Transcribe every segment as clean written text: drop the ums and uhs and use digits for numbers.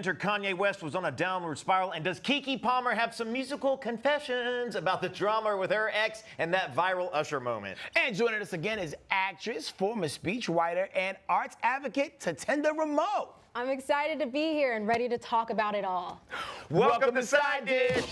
Kanye West was on a downward spiral, and does Keke Palmer have some musical confessions about the drama with her ex and that viral Usher moment? And joining us again is actress, former speechwriter, and arts advocate Tatenda Rameau. I'm excited to be here and ready to talk about it all. Welcome to Side Dish.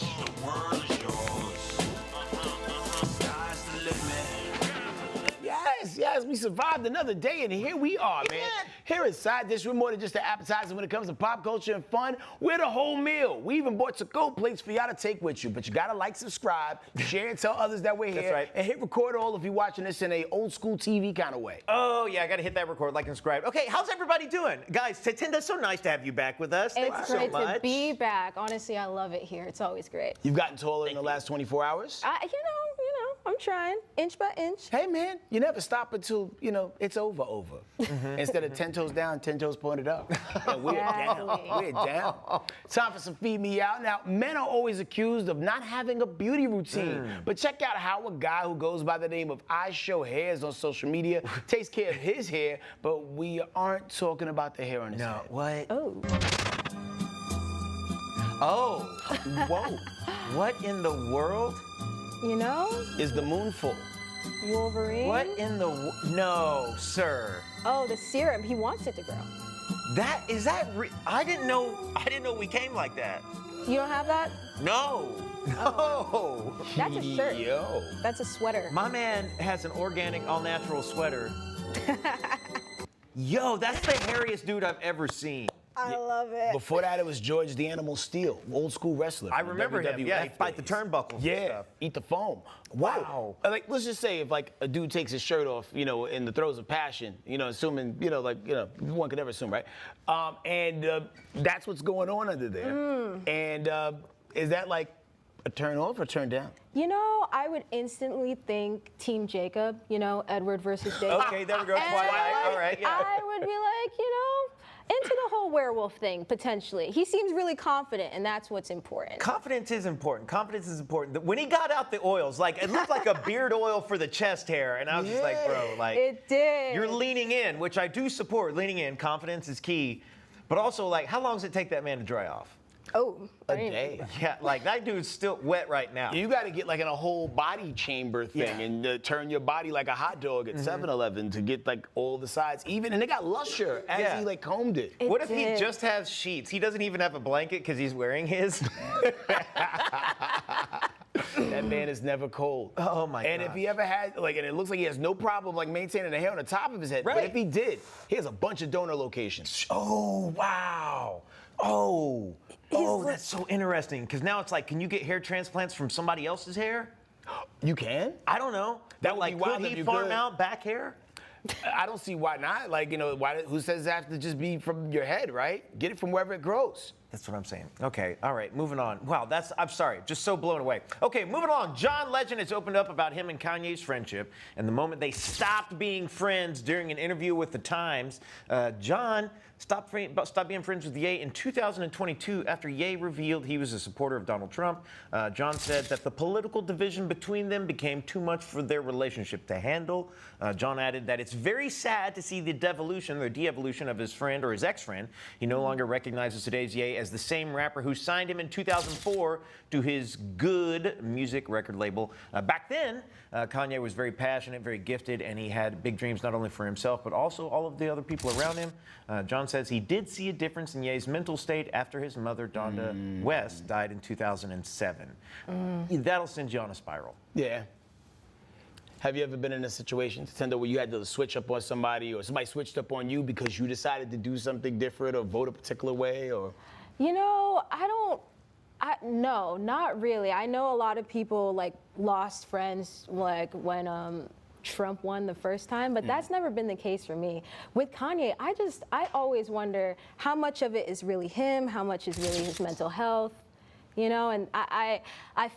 Yes, we survived another day, and here we are, man. Here is Side Dish. We're more than just an appetizer when it comes to pop culture and fun. We're the whole meal. We even bought to-go plates for y'all to take with you, but you gotta like, subscribe, share, and tell others that we're here. That's right. And hit record all if you're watching this in a old school TV kind of way. Oh, yeah, I gotta hit that record, like, and subscribe. Okay, how's everybody doing? Guys, Tatenda, so nice to have you back with us. Thank you so It's great much. to be back. Honestly, I love it here. It's always great. You've gotten taller in the last 24 hours? You know, I'm trying, inch by inch. Hey, man, you never stop until, it's over. Instead of 10 toes down, 10 toes pointed up. And we're down. We're down. Time for some Feed Me Out. Now, men are always accused of not having a beauty routine. But check out how a guy who goes by the name of I Show Hairs on social media takes care of his hair, but we aren't talking about the hair on his head. What? Oh. Oh, whoa. What in the world? You know? Is the moon full? Wolverine. What in the no, sir. Oh, the serum. He wants it to grow. I didn't know we came like that. You don't have that? No. No. That's a shirt. Yo. That's a sweater. My man has an organic, all-natural sweater. Yo, that's the hairiest dude I've ever seen. I love it. Before that, it was George the Animal Steel, old school wrestler. I remember him. Yeah, he'd fight the days. turnbuckles. Yeah, And stuff. eat the foam. Wow. Like, let's just say if a dude takes his shirt off, in the throes of passion, assuming, one could never assume, right? That's what's going on under there. And is that like a turn off or turn down? I would instantly think Team Jacob, Edward versus Jacob. Okay, there we go. Twilight. All right, yeah. I would be like, into the whole werewolf thing, potentially. He seems really confident, and that's what's important. Confidence is important. Confidence is important. When he got out the oils, it looked like a beard oil for the chest hair, and I was just like, bro, It did. You're leaning in, which I do support. Leaning in, confidence is key. But also, how long does it take that man to dry off? Oh, A day. Yeah, that dude's still wet right now. You got to get in a whole body chamber thing and turn your body like a hot dog at 7-Eleven to get all the sides even. And they got lusher as he combed it. What if he just has sheets? He doesn't even have a blanket because he's wearing his. That man is never cold. Oh my god. And if he ever had, and it looks like he has no problem maintaining the hair on the top of his head. Right. But if he did, he has a bunch of donor locations. Oh, wow. Oh, that's so interesting. Because now it's can you get hair transplants from somebody else's hair? You can? I don't know. That would be wild could if he you farm could. out back hair? I don't see why not. Who says it has to just be from your head, right? Get it from wherever it grows. That's what I'm saying. Okay, all right, moving on. Wow, I'm sorry, just so blown away. Okay, moving on. John Legend has opened up about him and Kanye's friendship and the moment they stopped being friends during an interview with The Times. John stopped being friends with Ye in 2022 after Ye revealed he was a supporter of Donald Trump. John said that the political division between them became too much for their relationship to handle. John added that it's very sad to see the devolution or de-evolution of his friend or his ex-friend. He no longer recognizes today's Ye as the same rapper who signed him in 2004 to his Good music record label. Back then, Kanye was very passionate, very gifted, and he had big dreams not only for himself, but also all of the other people around him. John says he did see a difference in Ye's mental state after his mother, Donda West, died in 2007. That'll send you on a spiral. Yeah. Have you ever been in a situation, Tatenda, where you had to switch up on somebody or somebody switched up on you because you decided to do something different or vote a particular way? Or No, not really. I know a lot of people lost friends when Trump won the first time, but that's never been the case for me. With Kanye, I always wonder how much of it is really him, how much is really his mental health, and I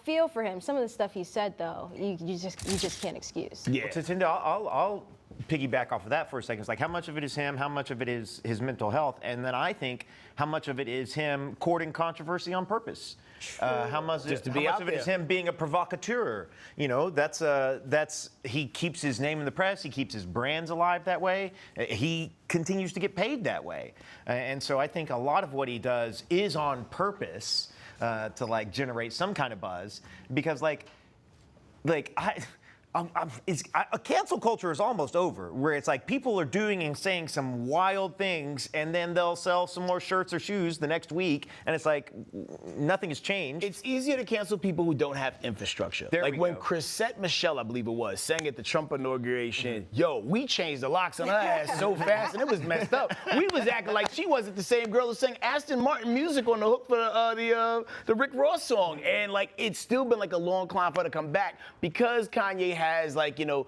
feel for him. Some of the stuff he said though, you just can't excuse. Yeah. Well, Tatenda, I'll piggyback off of that for a second. It's like, how much of it is him? How much of it is his mental health? And then I think how much of it is him courting controversy on purpose? How much of it is him being a provocateur? You know, that's he keeps his name in the press. He keeps his brands alive that way. He continues to get paid that way. And so I think a lot of what he does is on purpose to like generate some kind of buzz, because cancel culture is almost over, where it's like people are doing and saying some wild things, and then they'll sell some more shirts or shoes the next week, and it's like nothing has changed. It's easier to cancel people who don't have infrastructure. Like when Chrisette Michele, I believe it was, sang at the Trump inauguration, yo, we changed the locks on her ass so fast, and it was messed up. We was acting like she wasn't the same girl who sang Aston Martin music on the hook for the Rick Ross song, and like it's still been like a long climb for her to come back, because Kanye has, like, you know,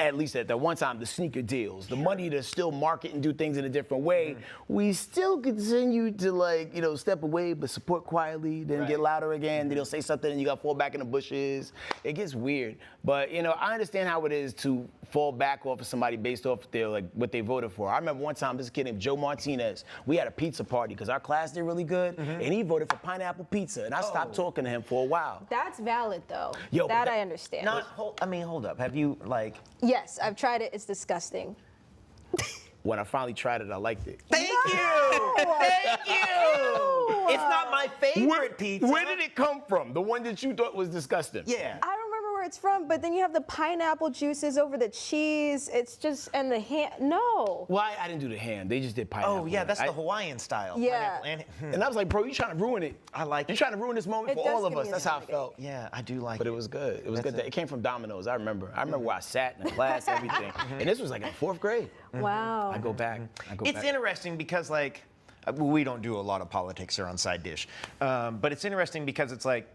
at least at that one time, the sneaker deals, the money to still market and do things in a different way. We still continue to, like, you know, step away but support quietly, then get louder again, then they'll say something and you got to fall back in the bushes. It gets weird. But, you know, I understand how it is to fall back off of somebody based off their, like, what they voted for. I remember one time this kid named Joe Martinez, we had a pizza party because our class did really good, and he voted for pineapple pizza, and I stopped talking to him for a while. That's valid, though. That I understand. Hold up. Have you, like... Yes, I've tried it. It's disgusting. When I finally tried it, I liked it. Thank you! Thank you! It's not my favorite pizza. Where did it come from? The one that you thought was disgusting? Yeah. I don't remember where it's from, but then you have the pineapple juices over the cheese. It's just, and the ham. No. Well, I didn't do the ham. They just did pineapple. Oh, yeah, that's the Hawaiian style. Yeah. And I was like, bro, you're trying to ruin it. I like it. You're trying to ruin this moment for all of us. That's how I felt. Yeah, I do like it. But it was good. It was good. It came from Domino's. I remember where I sat in the class, everything. And this was like in 4th grade. Wow. I go back. It's interesting because, like, we don't do a lot of politics here on Side Dish. But it's interesting because it's like,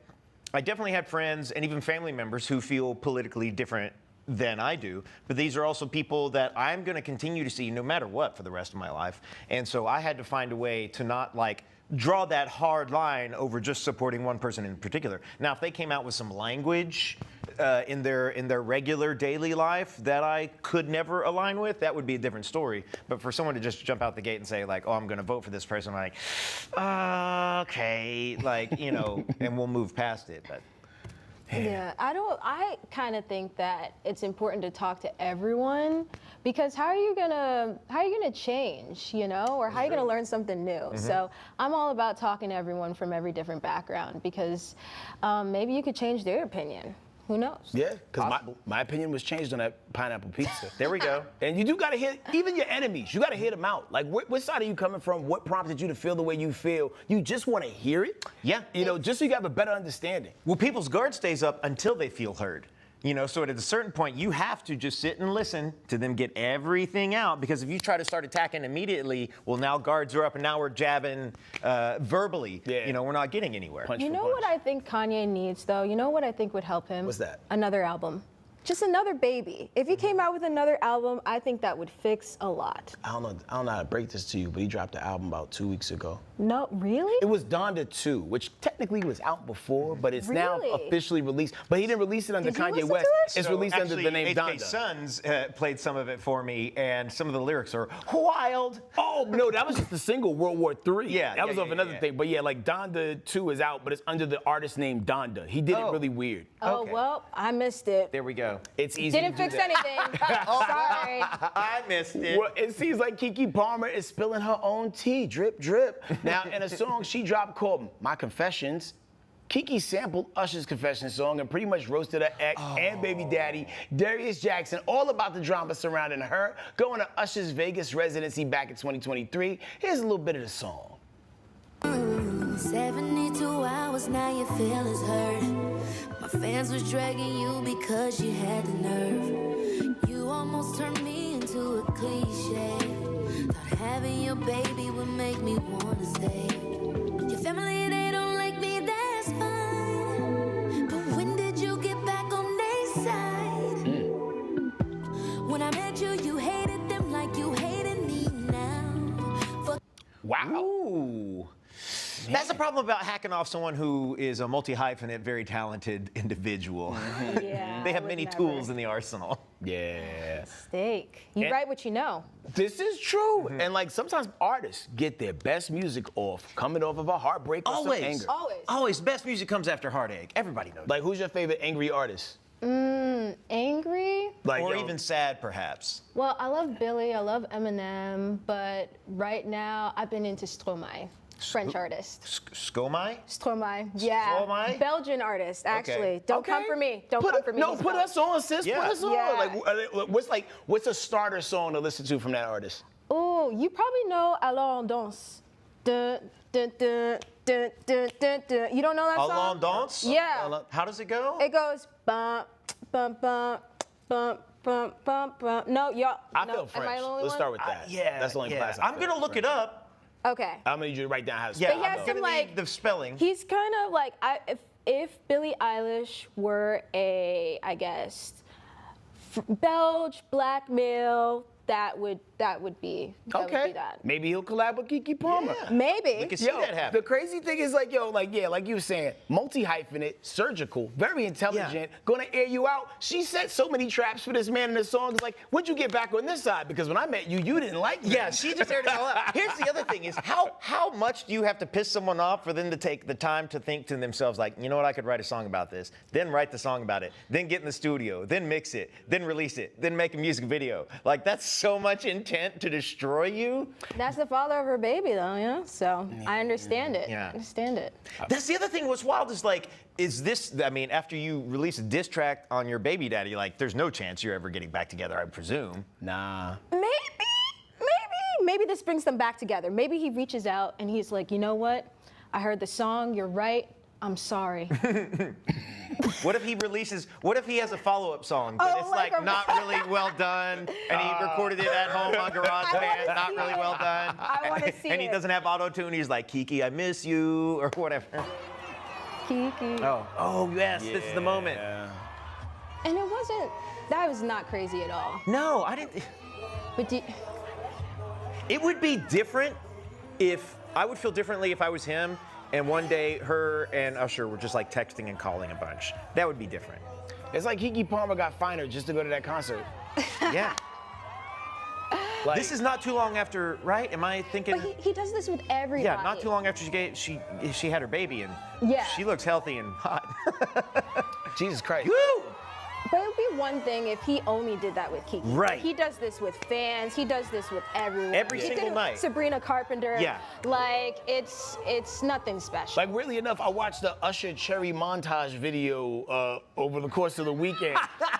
I definitely had friends and even family members who feel politically different than I do, but these are also people that I'm going to continue to see no matter what for the rest of my life. And so I had to find a way to not, like, draw that hard line over just supporting one person in particular. Now, if they came out with some language in their regular daily life that I could never align with, that would be a different story. But for someone to just jump out the gate and say, like, oh, I'm going to vote for this person, I'm like, okay, like, you know, and we'll move past it. But yeah, I kind of think that it's important to talk to everyone, because how are you gonna change, you know, or how are you gonna learn something new? So I'm all about talking to everyone from every different background, because maybe you could change their opinion. Who knows? Yeah, because my opinion was changed on that pineapple pizza. There we go. And you do got to hear, even your enemies, you got to hear them out. Like, what side are you coming from? What prompted you to feel the way you feel? You just want to hear it. Yeah. You know, just so you have a better understanding. Well, people's guard stays up until they feel heard. You know, so at a certain point, you have to just sit and listen to them get everything out, because if you try to start attacking immediately, well, now guards are up and now we're jabbing verbally. Yeah. You know, we're not getting anywhere. You know what I think Kanye needs, though? You know what I think would help him? What's that? Another album. Just another baby. If he came out with another album, I think that would fix a lot. I don't know how to break this to you, but he dropped the album about 2 weeks ago. No, really? It was Donda 2, which technically was out before, but it's now officially released. But he didn't release it under Did you Kanye listen West. to it? It's released under the name HK Donda. Sons played some of it for me, and some of the lyrics are wild. Oh, no, that was just the single, World War III. Yeah, that was off another thing. But yeah, like Donda 2 is out, but it's under the artist name Donda. He did it really weird. Oh, well, I missed it. There we go. It's easy Didn't to do fix that. anything. Sorry. I missed it. Well, it seems like Keke Palmer is spilling her own tea, drip, drip. Now, in a song she dropped called My Confessions, Keke sampled Usher's Confession song and pretty much roasted her ex and baby daddy, Darius Jackson, all about the drama surrounding her going to Usher's Vegas residency back in 2023. Here's a little bit of the song. 72 hours, now your feelings hurt. My fans was dragging you because you had the nerve. You almost turned me into a cliche. Thought having your baby would make me wanna stay. Your family, they don't like me, that's fine. But when did you get back on their side? When I met you, you hated them like you hated me now. Wow. Ooh. That's the problem about hacking off someone who is a multi-hyphenate, very talented individual. Yeah, They I have would many never. tools in the arsenal. Yeah. Steak. You write what you know. This is true. And like sometimes artists get their best music off coming off of a heartbreak or some anger. Always. Best music comes after heartache. Everybody knows. Like who's your favorite angry artist? Angry? Like, or even sad, perhaps. Well, I love Billy, I love Eminem, but right now I've been into Stromae, French artist. Stromae? Stromae, yeah. Stromae? Belgian artist, actually. Okay. Don't come for me. Don't come for me. No, He's put Belgian. us on, sis. Yeah. Put us on. Yeah. Like, what's a starter song to listen to from that artist? Oh, you probably know Alors on danse. Dun, dun, dun, dun, dun, dun, dun. You don't know that song? Allons danse? Yeah. How does it go? It goes bum, bum, bum, bum, bum, bum, bum. No, y'all. I no, feel am French. I the only Let's one? start with that. Yeah. That's the only class. I'm going to look it up. Okay. I'm gonna need you to write down how to Yeah, spell. But he has I'm some, gonna like- need the spelling. He's kind of like if Billie Eilish were a, I guess, Belge black male, that would be that. Maybe he'll collab with Keke Palmer. Yeah. Maybe. We can see Yo, that happen. the crazy thing is like you were saying, multi-hyphenate, surgical, very intelligent, gonna air you out. She set so many traps for this man in the song. It's like, what'd you get back on this side? Because when I met you, you didn't like me. Yeah, she just aired it all out. Here's the other thing is how much do you have to piss someone off for them to take the time to think to themselves like, you know what, I could write a song about this, then write the song about it, then get in the studio, then mix it, then release it, then make a music video. Like that's so much intent to destroy you. That's the father of her baby, though, you know? So I understand it. Yeah. I understand it. That's the other thing. What's wild is like, is this, I mean, after you release a diss track on your baby daddy, like, there's no chance you're ever getting back together, I presume. Nah. Maybe this brings them back together. Maybe he reaches out and he's like, you know what? I heard the song, you're right, I'm sorry. What if he has a follow-up song, but Oh, it's like like a- not really well done, and he recorded it at home on GarageBand, not see really it. well done. I wanna see And he it. doesn't have auto-tune, he's like, Keke, I miss you, or whatever. Keke. Oh yes, this is the moment. And that was not crazy at all. No, I didn't. But It would be different I would feel differently if I was him and one day her and Usher were just like texting and calling a bunch. That would be different. It's like Keke Palmer got fined just to go to that concert. Yeah. Like, This is not too long after, right? Am I thinking? But he does this with everybody. Yeah, not too long after she had her baby and Yeah. she looks healthy and hot. Jesus Christ. Woo! But it would be one thing if he only did that with Keke. Right. He does this with fans. He does this with everyone. Every He single did it with night. Sabrina Carpenter. Yeah. Like it's nothing special. Like, weirdly enough, I watched the Usher Cherry montage video over the course of the weekend,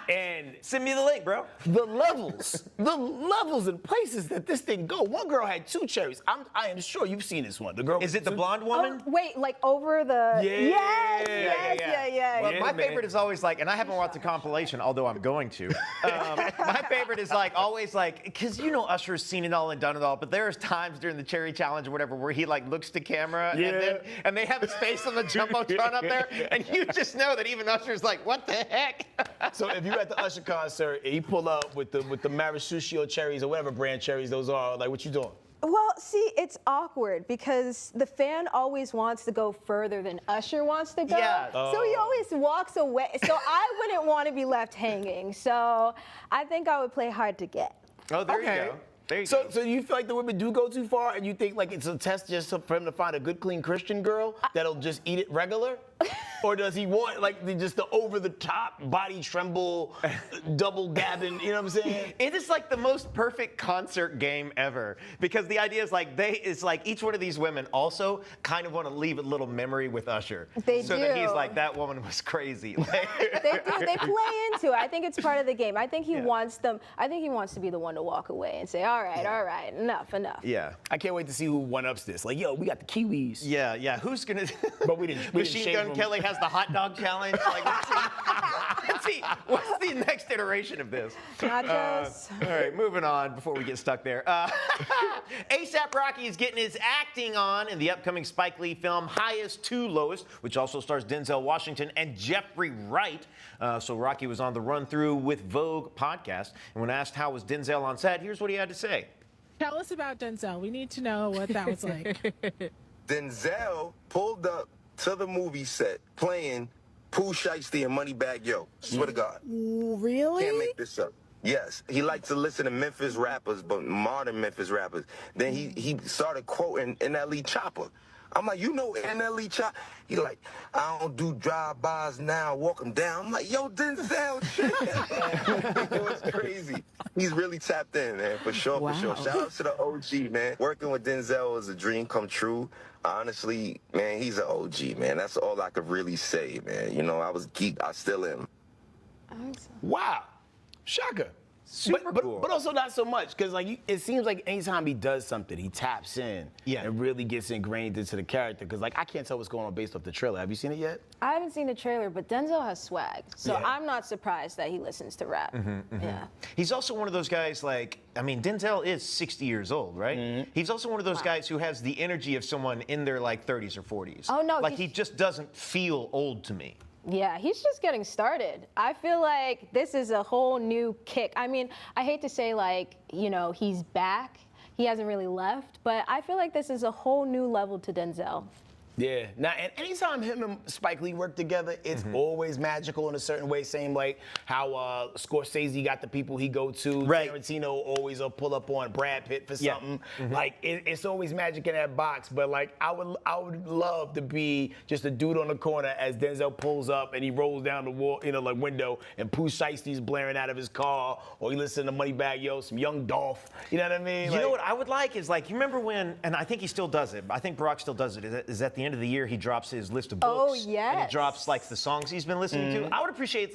and Send me the link, bro. the levels and places that this thing go. One girl had 2 cherries. I am sure you've seen this one. The girl. Is it the two- blonde Oh, woman? wait, like over the. Yeah. Yes. Well, Yeah, my man. favorite is always like, and I haven't watched the compilation, although I'm going to. My favorite is like always like, because you know Usher's seen it all and done it all, but there's times during the Cherry Challenge or whatever where he like looks to camera and they have his face on the jumbotron up there, and you just know that even Usher's like, what the heck? So if you're at the Usher concert and you pull up with the Maraschino cherries or whatever brand cherries those are, like what you doing? Well, see, it's awkward because the fan always wants to go further than Usher wants to go. Yeah. So he always walks away. So I wouldn't want to be left hanging. So I think I would play hard to get. Oh, there Okay. you go. There you So go. do you feel like the women do go too far, and you think like it's a test just for him to find a good, clean Christian girl that'll just eat it regular, or does he want like just the over-the-top body tremble, double gabbing? You know what I'm saying? It is like the most perfect concert game ever because the idea is like it's like each one of these women also kind of want to leave a little memory with Usher. They so that he's do. like, that woman was crazy. Like, They do. They play into it. I think it's part of the game. I think he wants them. I think he wants to be the one to walk away and say, all right, enough. yeah. I can't wait to see who one-ups this. Like, yo, we got the Kiwis. Yeah. Who's gonna? But we didn't Machine shave Gun them. Kelly has the hot dog challenge. Like, let's see. What's the next iteration of this? Nachos. All right, moving on before we get stuck there. A$AP Rocky is getting his acting on in the upcoming Spike Lee film Highest to Lowest, which also stars Denzel Washington and Jeffrey Wright. So Rocky was on the Run Through with Vogue podcast, and when asked how was Denzel on set, here's what he had to say. Tell us about Denzel. We need to know what that was like. Denzel pulled up to the movie set playing Pooh Shiesty and Moneybag Yo. Swear to God. Really? Can't make this up. Yes, he liked to listen to Memphis rappers, but modern Memphis rappers. Then he started quoting NLE Chopper. I'm like, you know NLE Chopper? He like, I don't do drive-bys now, walk him down. I'm like, yo, Denzel, shit. It was crazy. He's really tapped in, man, for sure, for sure. Shout out to the OG, man. Working with Denzel was a dream come true. Honestly, man, he's an OG, man. That's all I could really say, man. You know, I was geek. I still am. Wow. Shocker. Super cool. But also not so much, because like it seems like anytime he does something, he taps in and really gets ingrained into the character. Because like I can't tell what's going on based off the trailer. Have you seen it yet? I haven't seen the trailer, but Denzel has swag, so I'm not surprised that he listens to rap. Yeah. He's also one of those guys, like, I mean, Denzel is 60 years old, right? He's also one of those guys who has the energy of someone in their like 30s or 40s. Oh, no, like he just doesn't feel old to me. Yeah, he's just getting started. I feel like this is a whole new kick. I mean, I hate to say like, you know, he's back. He hasn't really left, but I feel like this is a whole new level to Denzel. Yeah. Now, and anytime him and Spike Lee work together, it's always magical in a certain way. Same like how Scorsese got the people he go to. Right. Tarantino always will pull up on Brad Pitt for something. Like it's always magic in that box. But like I would love to be just a dude on the corner as Denzel pulls up and he rolls down the wall, you know, like window, and Pooh Shiesty's blaring out of his car, or he listens to Moneybagg Yo, some Young Dolph. You know what I mean? You know what I would like is like, you remember when, and I think he still does it. I think Barack still does it. Is at the end of the year he drops his list of books. Oh, yes. And he drops like the songs he's been listening to. I would appreciate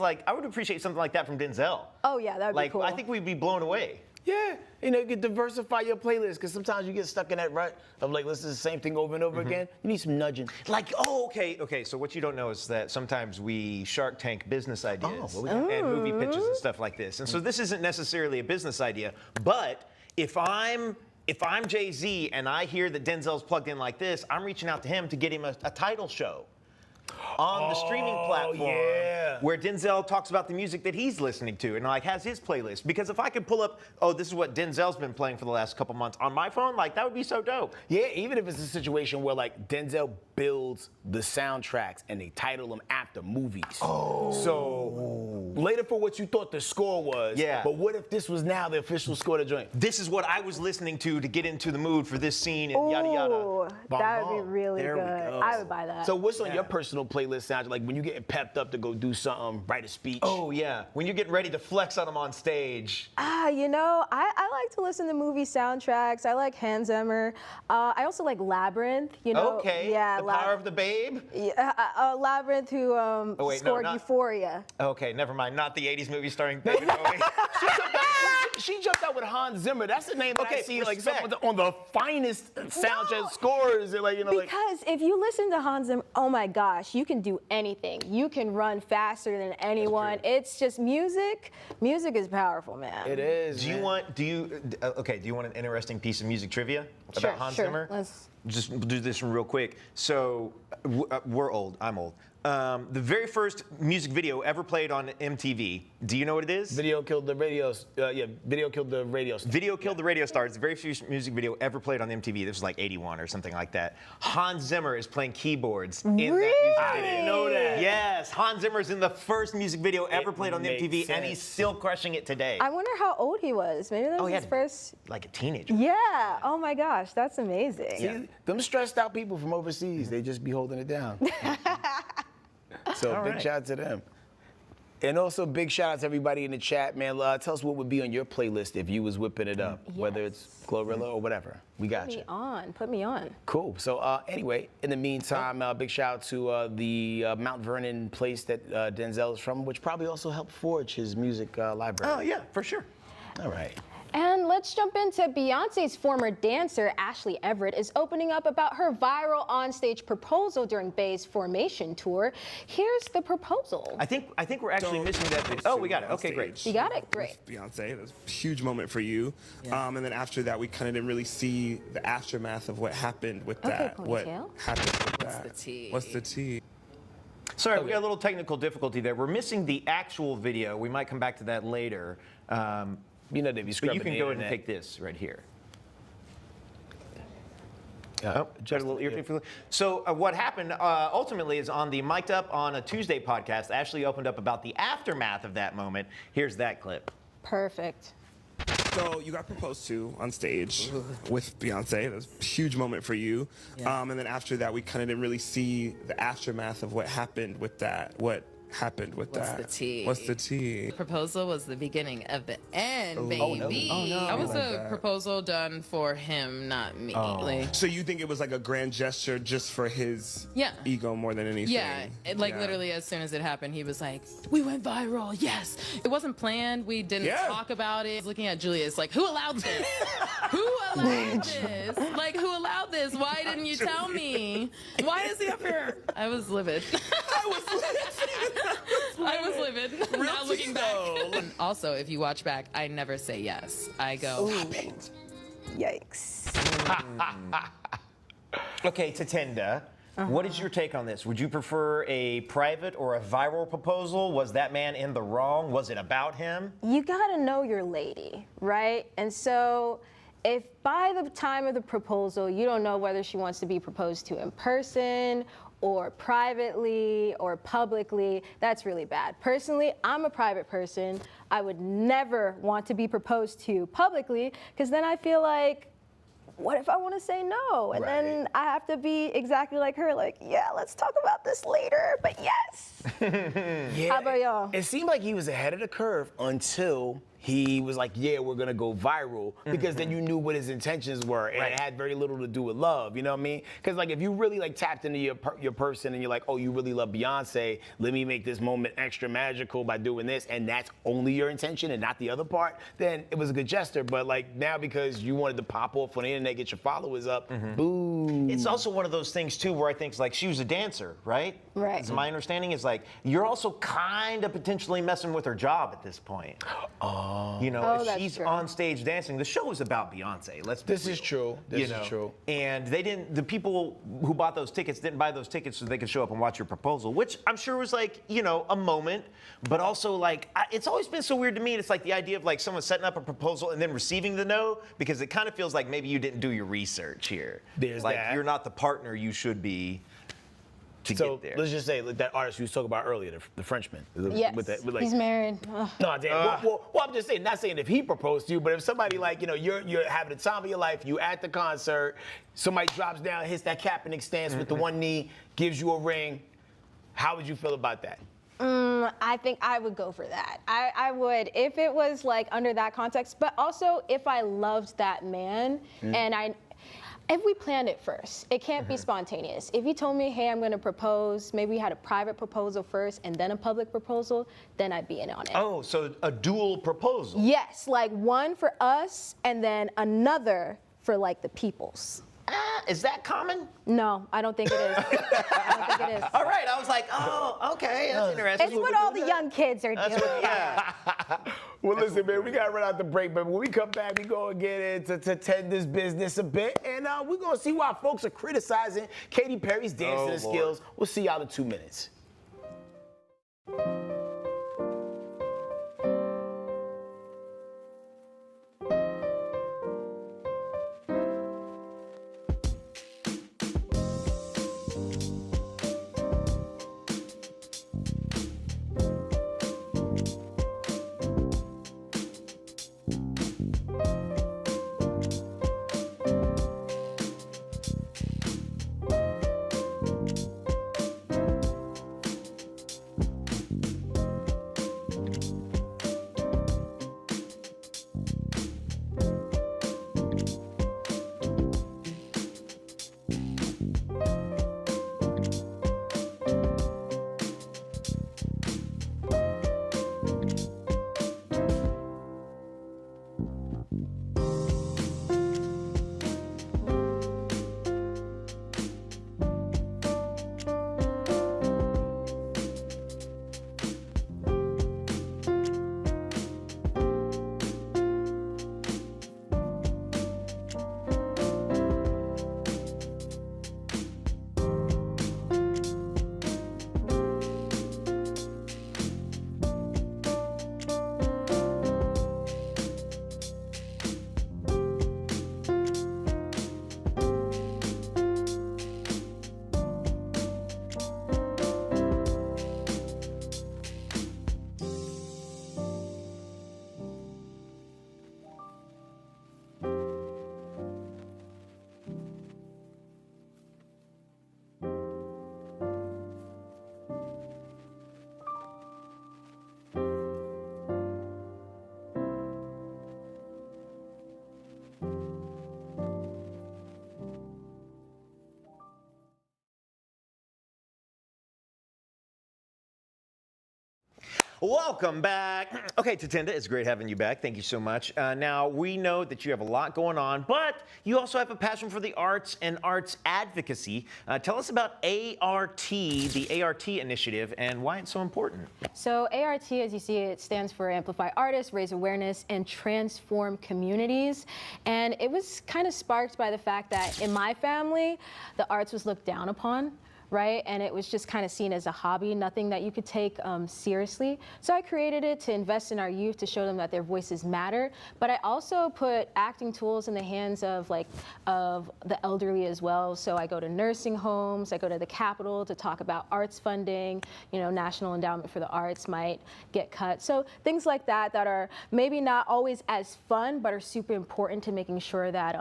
something like that from Denzel. Oh yeah, that'd be cool. I think we'd be blown away. Yeah, you know, you can diversify your playlist, because sometimes you get stuck in that rut of like listening to the same thing over and over again. You need some nudging. Like, okay. So what you don't know is that sometimes we Shark Tank business ideas and movie pitches and stuff like this. And so this isn't necessarily a business idea, but if I'm Jay-Z and I hear that Denzel's plugged in like this, I'm reaching out to him to get him a title show on the streaming platform where Denzel talks about the music that he's listening to and like has his playlist. Because if I could pull up, this is what Denzel's been playing for the last couple months on my phone, like that would be so dope. Yeah, even if it's a situation where like Denzel builds the soundtracks and they title them after movies. So later for what you thought the score was. Yeah. But what if this was now the official score to joint? This is what I was listening to get into the mood for this scene and yada yada. Ooh, that would be really There we good. go. I would buy that. So what's on your personal playlist soundtrack? Like when you're getting pepped up to go do something, write a speech? Oh yeah, when you're getting ready to flex on them on stage. You know, I like to listen to movie soundtracks. I like Hans Zimmer. I also like Labyrinth. You know, Okay. Yeah, The Power of the Babe. Yeah, Labyrinth, who scored not- Euphoria. Okay, never mind. Not the '80s movie starring David Bowie. She jumped out with Hans Zimmer. That's the name that I Okay, see like respect. on the finest soundtrack scores. Like, you know, Because if you listen to Hans Zimmer, oh my gosh, you can do anything. You can run faster than anyone. It's just music. Music is powerful, man. it is. Do you want an interesting piece of music trivia Sure, about Hans sure. Zimmer? Let's- Just do this one real quick. So we're old. I'm old. The very first music video ever played on MTV. Do you know what it is? Video killed the radio. Video killed the radio. Video Killed the Radio Star. It's the very first music video ever played on MTV. This was like 81 or something like that. Hans Zimmer is playing keyboards in that music video. I didn't know that. Yes, Hans Zimmer's in the first music video ever played on makes MTV, and sense. he's still crushing it today. I wonder how old he was. Maybe that was his first. Like a teenager. Yeah. Oh my gosh, that's amazing. See, them stressed out people from overseas, they just be holding it down. So All big right. shout out to them. And also big shout out to everybody in the chat, man. Tell us what would be on your playlist if you was whipping it up, whether it's Glorilla or whatever. We got you. Put me on. Cool. So anyway, in the meantime, big shout out to the Mount Vernon place that Denzel is from, which probably also helped forge his music library. Oh yeah, for sure. All right. And let's jump into Beyonce's former dancer, Ashley Everett, is opening up about her viral onstage proposal during Bey's Formation tour. Here's the proposal. I think we're actually missing that bit. Oh, we got it. Okay, great. You got it? Great. Beyonce, it was a huge moment for you. And then after that, we kind of didn't really see the aftermath of what happened with that. What ponytail. happened with that? the tea? What's the tea? Sorry, we got a little technical difficulty there. We're missing the actual video. We might come back to that later. You know, they be But scrubbing you can the go ahead and internet. take this right here. Got a little ear tickle. So what happened ultimately is on the Mic'd Up on a Tuesday podcast, Ashley opened up about the aftermath of that moment. Here's that clip. Perfect. So you got proposed to on stage with Beyonce. That was a huge moment for you. And then after that, we kind of didn't really see the aftermath of what happened with that. What happened with What's that? the tea? What's the tea? Proposal was the beginning of the end, baby. Oh, no. That was Like a that. proposal done for him, not me. So you think it was like a grand gesture just for his Yeah. ego more than anything? Yeah, literally as soon as it happened, he was like, "We went viral, yes." It wasn't planned. We didn't talk about it. I was looking at Julius like, "Who allowed this? Who allowed this? Like, who allowed this? Why didn't you tell me? Why is he up here?" I was livid. I was livid. Now looking back. And also, if you watch back, I never say yes. I go, Yikes. Okay, Tatenda, what is your take on this? Would you prefer a private or a viral proposal? Was that man in the wrong? Was it about him? You gotta know your lady, right? And so if by the time of the proposal, you don't know whether she wants to be proposed to in person or privately or publicly, that's really bad. Personally, I'm a private person. I would never want to be proposed to publicly, because then I feel like, what if I want to say no? And then I have to be exactly like her, like, yeah, let's talk about this later, but yes. How about y'all? It seemed like he was ahead of the curve until he was like, yeah, we're gonna go viral, because then you knew what his intentions were, and it had very little to do with love, you know what I mean? Because like if you really like tapped into your person and you're like, oh, you really love Beyonce, let me make this moment extra magical by doing this, and that's only your intention and not the other part, then it was a good gesture. But like now, because you wanted to pop off on the internet, get your followers up, boo. It's also one of those things too where I think it's like she was a dancer, right? Right. It's my understanding is like you're also kind of potentially messing with her job at this point. You know, if that's she's true. on stage dancing, the show is about Beyonce. Let's be This is real, true. This you is know? true. And they didn't. The people who bought those tickets didn't buy those tickets so they could show up and watch your proposal, which I'm sure was like, you know, a moment, but also like it's always been so weird to me. It's like the idea of like someone setting up a proposal and then receiving the no, because it kind of feels like maybe you didn't do your research here. There's like that. you're not the partner you should be. To So get there. let's just say like that artist you was talking about earlier, the Frenchman. Yes, Like, he's married. Ugh. no, damn. Well, I'm just saying, not saying if he proposed to you, but if somebody like, you know, you're having the time of your life, you at the concert, somebody drops down, hits that Kaepernick stance with the one knee, gives you a ring, how would you feel about that? I think I would go for that. I would, if it was like under that context, but also if I loved that man and if we planned it first, it can't be spontaneous. If you told me, hey, I'm gonna propose, maybe we had a private proposal first and then a public proposal, then I'd be in on it. Oh, so a dual proposal. Yes, like one for us and then another for like the peoples. Is that common? No, I don't think it is. I don't think it is. All right, I was like, oh, okay, that's interesting. It's what all the young kids are doing. Yeah. Well, listen, man, we gotta run out the break, but when we come back, we gonna get into Tatenda's business a bit, and we're gonna see why folks are criticizing Katy Perry's dancing skills. We'll see y'all in 2 minutes. Welcome back. Okay, Tatenda, it's great having you back. Thank you so much. Now, we know that you have a lot going on, but you also have a passion for the arts and arts advocacy. Tell us about ART, the ART initiative, and why it's so important. So ART, as you see, it stands for Amplify Artists, Raise Awareness, and Transform Communities. And it was kind of sparked by the fact that in my family, the arts was looked down upon. Right? And it was just kind of seen as a hobby, nothing that you could take seriously. So I created it to invest in our youth, to show them that their voices matter. But I also put acting tools in the hands of the elderly as well. So I go to nursing homes, I go to the Capitol to talk about arts funding. You know, National Endowment for the Arts might get cut. So things like that that are maybe not always as fun, but are super important to making sure that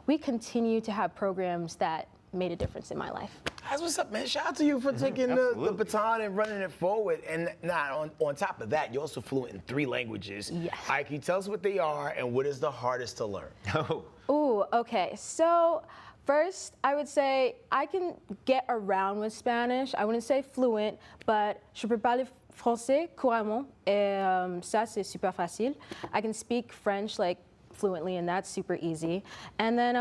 we continue to have programs that made a difference in my life. That's what's up, man. Shout out to you for taking the baton and running it forward. And now, on top of that, you're also fluent in 3 languages. Yes. All right, can you tell us what they are and what is the hardest to learn? Ooh, okay. So first, I would say I can get around with Spanish. I wouldn't say fluent, but je peux parler français couramment. Et ça, c'est super facile. I can speak French like fluently, and that's super easy. And then,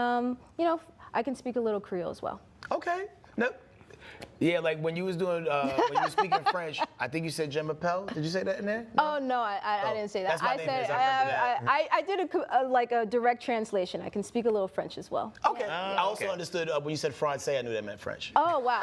you know, I can speak a little Creole as well. Okay. No. Yeah, like when you was doing, when you were speaking French, I think you said Je m'appelle. Did you say that in there? No? Oh no, I didn't say that. That's my I name said is, I remember that. I did a direct translation. I can speak a little French as well. Okay. I also understood when you said Francais, I knew that meant French. Oh wow.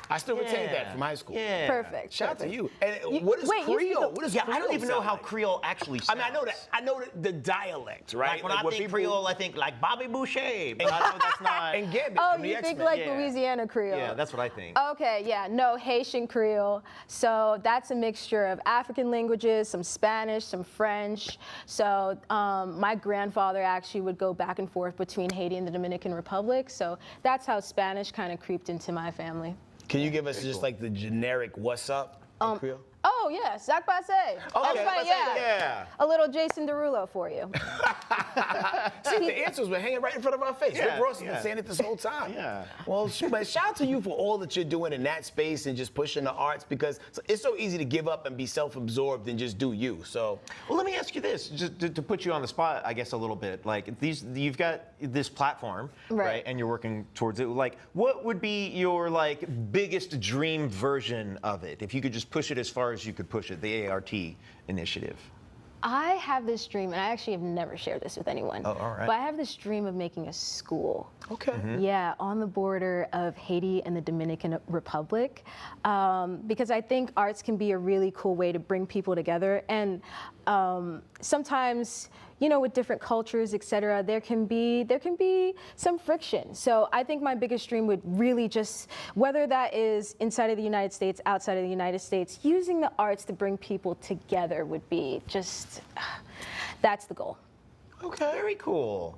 I still retain that from high school. Yeah. Perfect. Shout out to you. And wait, what is you speak Creole? What is Yeah, Creole I don't even know sound how like? Creole actually sounds. I mean, I know that. I know the dialect, right? Like when I what think people- Creole, I think like Bobby Boucher, but I know that's not. And Gambit Oh, from the you think X-Men. like Yeah. Louisiana Creole? Yeah, that's what I think. Okay, yeah, no, Haitian Creole. So that's a mixture of African languages, some Spanish, some French. So my grandfather actually would go back and forth between Haiti and the Dominican Republic. So that's how Spanish kind of creeped into my family. Can you give us just like the generic what's up in Creole? Oh, yeah, Sac Passe. Everybody, yeah. A little Jason Derulo for you. See, the answers were hanging right in front of our face. Yeah, Rick Ross has yeah. been saying it this whole time. Yeah. Well, but shout out to you for all that you're doing in that space and just pushing the arts, because it's so easy to give up and be self-absorbed and just do you. So, Well, let me ask you this, just to put you on the spot, I guess, a little bit. Like, you've got this platform, right? And you're working towards it. Like, what would be your, like, biggest dream version of it? If you could just push it as far as you could push it, the ART initiative. I have this dream, and I actually have never shared this with anyone. Oh, all right. But I have this dream of making a school. okay. Yeah, on the border of Haiti and the Dominican Republic, because I think arts can be a really cool way to bring people together. And sometimes, you know, with different cultures, et cetera, there can be some friction. So I think my biggest dream would really just, whether that is inside of the United States, outside of the United States, using the arts to bring people together would be just, that's the goal. Okay. Very cool.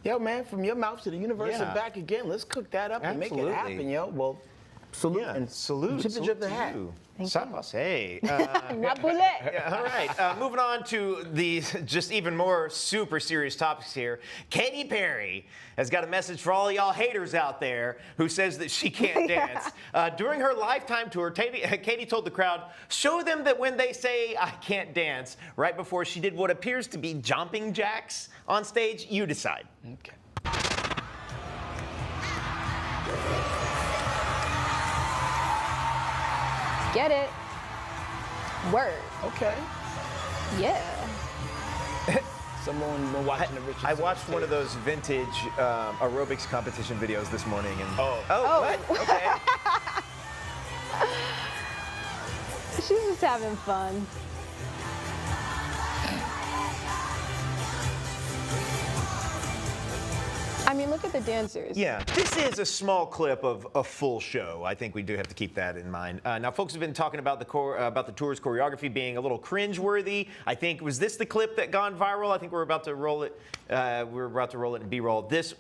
Yo, man, from your mouth to the universe Yeah. and back again. Let's cook that up and make it Absolutely. happen, yo. Well, salute Yeah, and salute. tip salute the to hat. you. Thank Ça you. passe. Napule. Yeah, all right, moving on to the just even more super serious topics here. Katy Perry has got a message for all y'all haters out there who says that she can't dance. During her Lifetime tour, Katy told the crowd, show them that when they say I can't dance, right before she did what appears to be jumping jacks on stage. You decide. Okay. Get it? Word. Okay. Yeah. Someone been watching the Richard. I watched one of those vintage aerobics competition videos this morning. And Oh. What? Okay. She's just having fun. I mean, look at the dancers. Yeah, this is a small clip of a full show. I think we do have to keep that in mind. Now, folks have been talking about the tour's choreography being a little cringeworthy. I think, was this the clip that gone viral? I think we're about to roll it. We're about to roll it in B-roll. This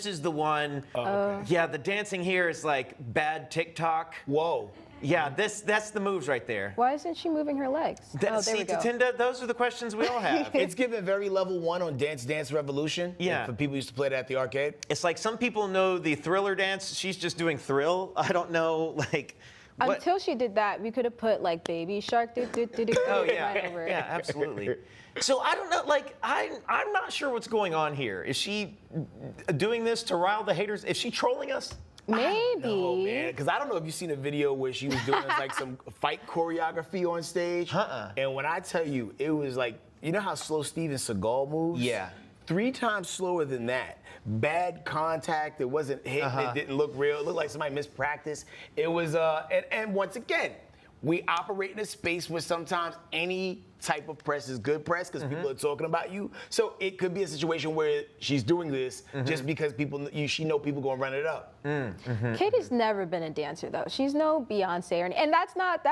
is the one. Oh, okay. Yeah, the dancing here is like bad TikTok. Whoa. Yeah, that's the moves right there. Why isn't she moving her legs? There we See, go. Tatenda, those are the questions we all have. It's given very level 1 on Dance Dance Revolution. Yeah. For people who used to play that at the arcade. It's like some people know the Thriller dance. She's just doing Thrill. I don't know, like, Until she did that, we could have put like Baby Shark Oh yeah, right over it. yeah, absolutely. So I don't know, like I'm not sure what's going on here. Is she doing this to rile the haters? Is she trolling us? Maybe. No, man, because I don't know if you've seen a video where she was doing like some fight choreography on stage. And when I tell you, it was like, you know how slow Steven Seagal moves? Yeah. 3 times slower than that. Bad contact. It wasn't hitting. It didn't look real. It looked like somebody mispracticed. It was, and once again, we operate in a space where sometimes any type of press is good press because people are talking about you. So it could be a situation where she's doing this just because she know people gonna run it up. Katie's never been a dancer though. She's no Beyonce and that's not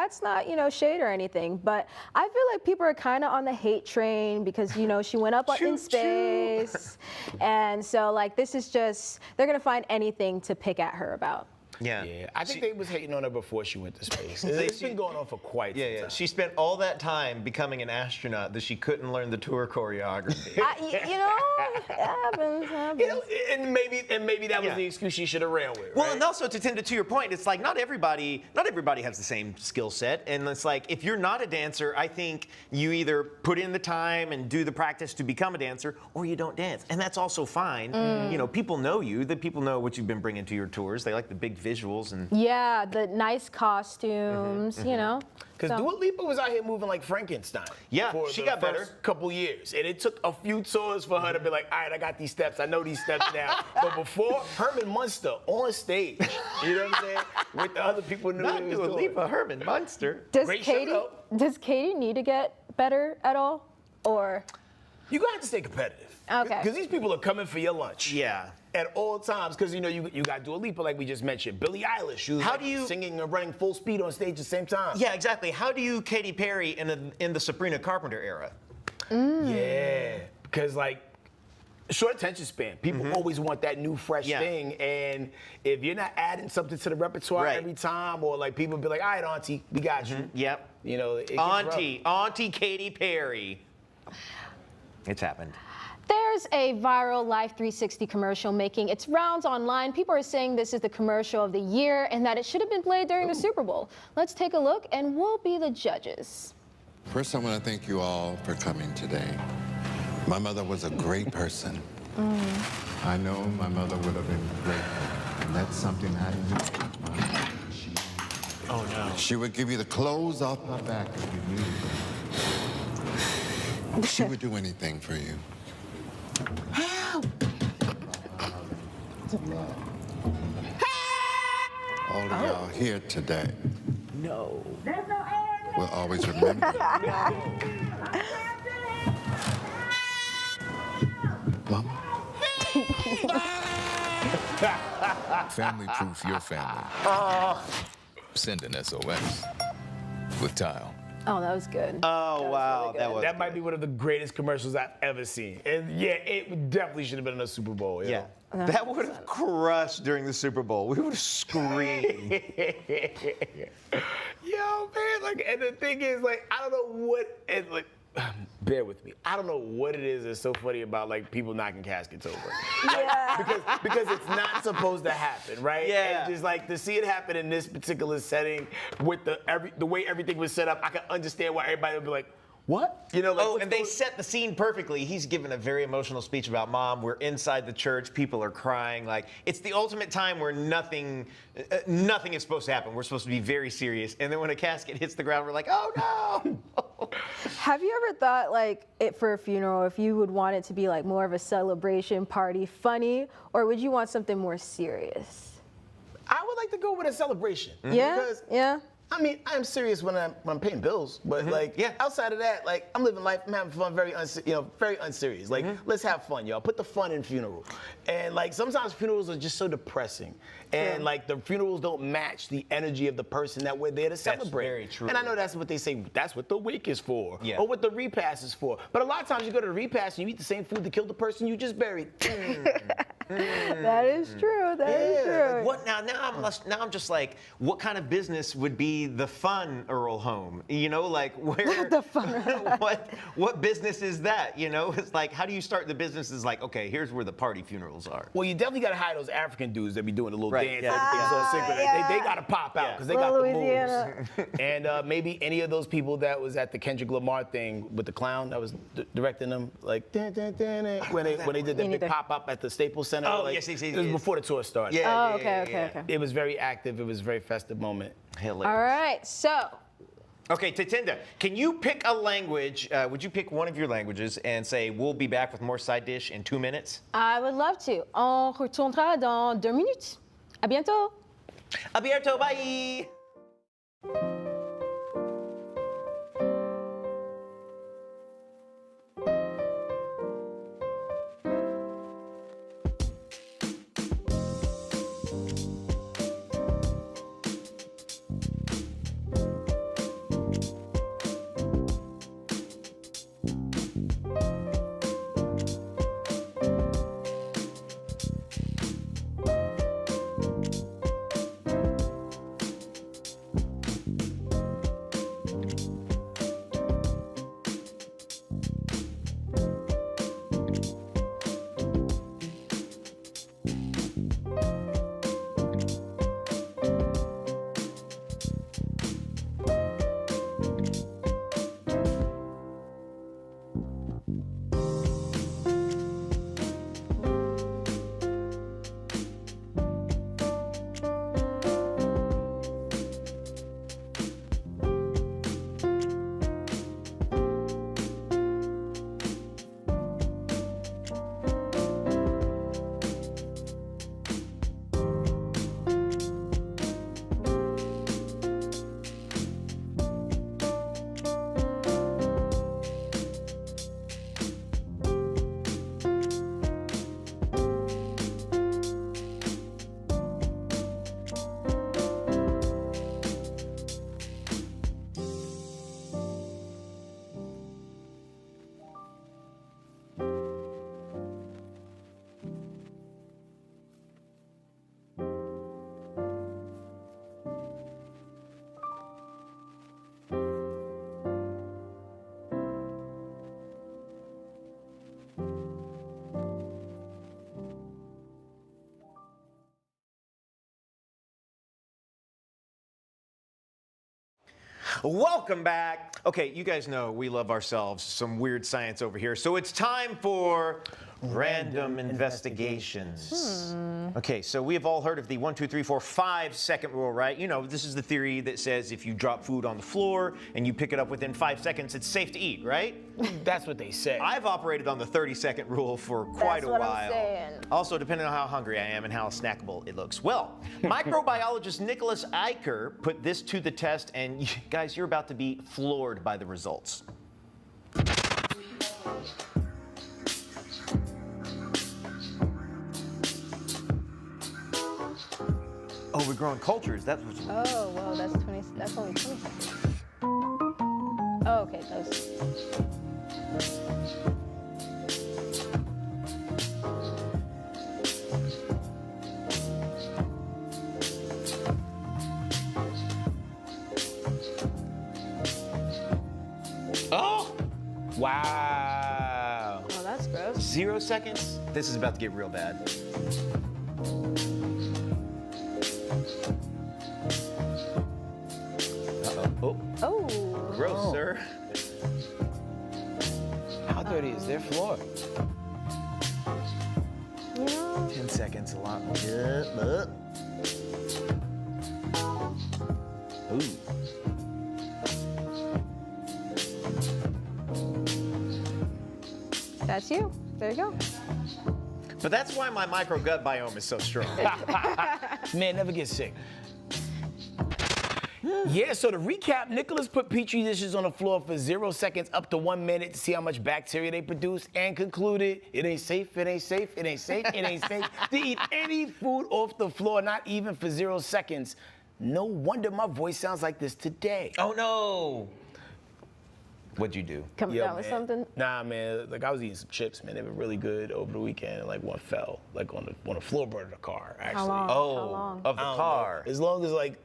shade or anything. But I feel like people are kind of on the hate train because she went up in space, and so like this is just they're gonna find anything to pick at her about. Yeah, I think they was hating on her before she went to space. It's been going on for quite some time. She spent all that time becoming an astronaut that she couldn't learn the tour choreography. It happens. And maybe that was the excuse she should have ran with. Well, right? and also to your point, it's like not everybody has the same skill set, and it's like if you're not a dancer, I think you either put in the time and do the practice to become a dancer, or you don't dance, and that's also fine. People know you. The people know what you've been bringing to your tours. They like the big visuals and the nice costumes, Because Dua Lipa was out here moving like Frankenstein. Yeah, for she the got better. first couple years, and it took a few tours for her to be like, all right, I got these steps. I know these steps now. But before, Herman Munster on stage, you know what I'm saying, with the other people knew not what he was Dua doing. Lipa, Herman Munster. Does Katie need to get better at all, or? You're gonna have to stay competitive. Okay. Because these people are coming for your lunch. Yeah. At all times, because you got Dua Lipa, like we just mentioned, Billie Eilish, who's singing and running full speed on stage at the same time. Yeah, exactly. How do you Katy Perry in the Sabrina Carpenter era? Yeah, because like short attention span, people always want that new fresh thing, and if you're not adding something to the repertoire every time, or like people be like, all right, Auntie, we got you. Yep. It gets Auntie Katy Perry. It's happened. There's a viral Life 360 commercial making its rounds online. People are saying this is the commercial of the year and that it should have been played during the Super Bowl. Let's take a look and we'll be the judges. First, I want to thank you all for coming today. My mother was a great person. I know my mother would have been great, and that's something I knew. Oh no. She would give you the clothes off my back if you needed them. She would do anything for you. All of y'all here today. No. Will always remember. Mama. Family proof your family. Send an SOS with Tile. Oh, that was good. Oh, wow. That might be one of the greatest commercials I've ever seen. And yeah, it definitely should have been in a Super Bowl. Yeah. That would have crushed during the Super Bowl. We would have screamed. Yo, man, and the thing is, I don't know what, bear with me. I don't know what it is that's so funny about people knocking caskets over. Because it's not supposed to happen, right? Yeah. And just to see it happen in this particular setting with the way everything was set up, I can understand why everybody would be like, what? And they set the scene perfectly. He's given a very emotional speech about Mom. We're inside the church. People are crying. It's the ultimate time where nothing is supposed to happen. We're supposed to be very serious. And then when a casket hits the ground, we're like, oh no. Have you ever thought, for a funeral, if you would want it to be more of a celebration party, funny, or would you want something more serious? I would like to go with a celebration. Yeah? Because, Yeah? I mean, I'm serious when I'm paying bills, but outside of that, I'm living life, I'm having fun, very unserious. Let's have fun, y'all. Put the fun in funeral. And sometimes funerals are just so depressing, and the funerals don't match the energy of the person that we're there to celebrate. That's very true. And I know that's what they say. That's what the wake is for, Yeah. or what the repast is for. But a lot of times you go to the repast and you eat the same food that killed the person you just buried. That is true. That is true. Like what now? Now I'm just like, what kind of business would be the fun Earl home? You know, like where? The fun. What business is that? You know, it's like, how do you start the business? Is like, okay, here's where the party funerals are. Well, you definitely got to hire those African dudes that be doing the little Right, dance. yeah. They got to pop out because they got the moves. And maybe any of those people that was at the Kendrick Lamar thing with the clown that was directing them, like when they did the big pop up at the Staples Center. Oh, like, yes. It was before the tour started. Yeah. Okay. It was very active. It was a very festive moment. Hilarious. All right, so. Okay, Tatenda, can you pick a language? Would you pick one of your languages and say, we'll be back with more side dish in 2 minutes? I would love to. On retournera dans 2 minutes. À bientôt. À bientôt, bye. Welcome back. Okay, you guys know we love ourselves some weird science over here, so it's time for random investigations. Okay, so we have all heard of the 1, 2, 3, 4, 5 second rule, right? You know, this is the theory that says if you drop food on the floor and you pick it up within 5 seconds, it's safe to eat, right? That's what they say. I've operated on the 30-second rule for quite a while. That's what I'm saying. Also, depending on how hungry I am and how snackable it looks. Well, microbiologist Nicholas Eicher put this to the test, and guys, you're about to be floored by the results. Oh, we're growing cultures. That's what's. Oh, well, that's only 20 seconds. Oh, okay, those. Oh! Wow. Oh, that's gross. 0 seconds? This is about to get real bad. Uh-oh. Oh. Gross, sir. How dirty is their floor? Yeah. 10 seconds, a lot. Ooh. That's you. There you go. But that's why my microgut biome is so strong. Man, never get sick. Yeah, so to recap, Nicholas put Petri dishes on the floor for 0 seconds up to 1 minute to see how much bacteria they produce and concluded it ain't safe, it ain't safe, it ain't safe, it ain't safe to eat any food off the floor, not even for 0 seconds. No wonder my voice sounds like this today. Oh, no. What'd you do? Coming down with something? Nah, man. Like I was eating some chips, man. They were really good over the weekend. And like one fell, like on the floorboard of the car, actually. How long? Oh, How long? of the car. As long as like,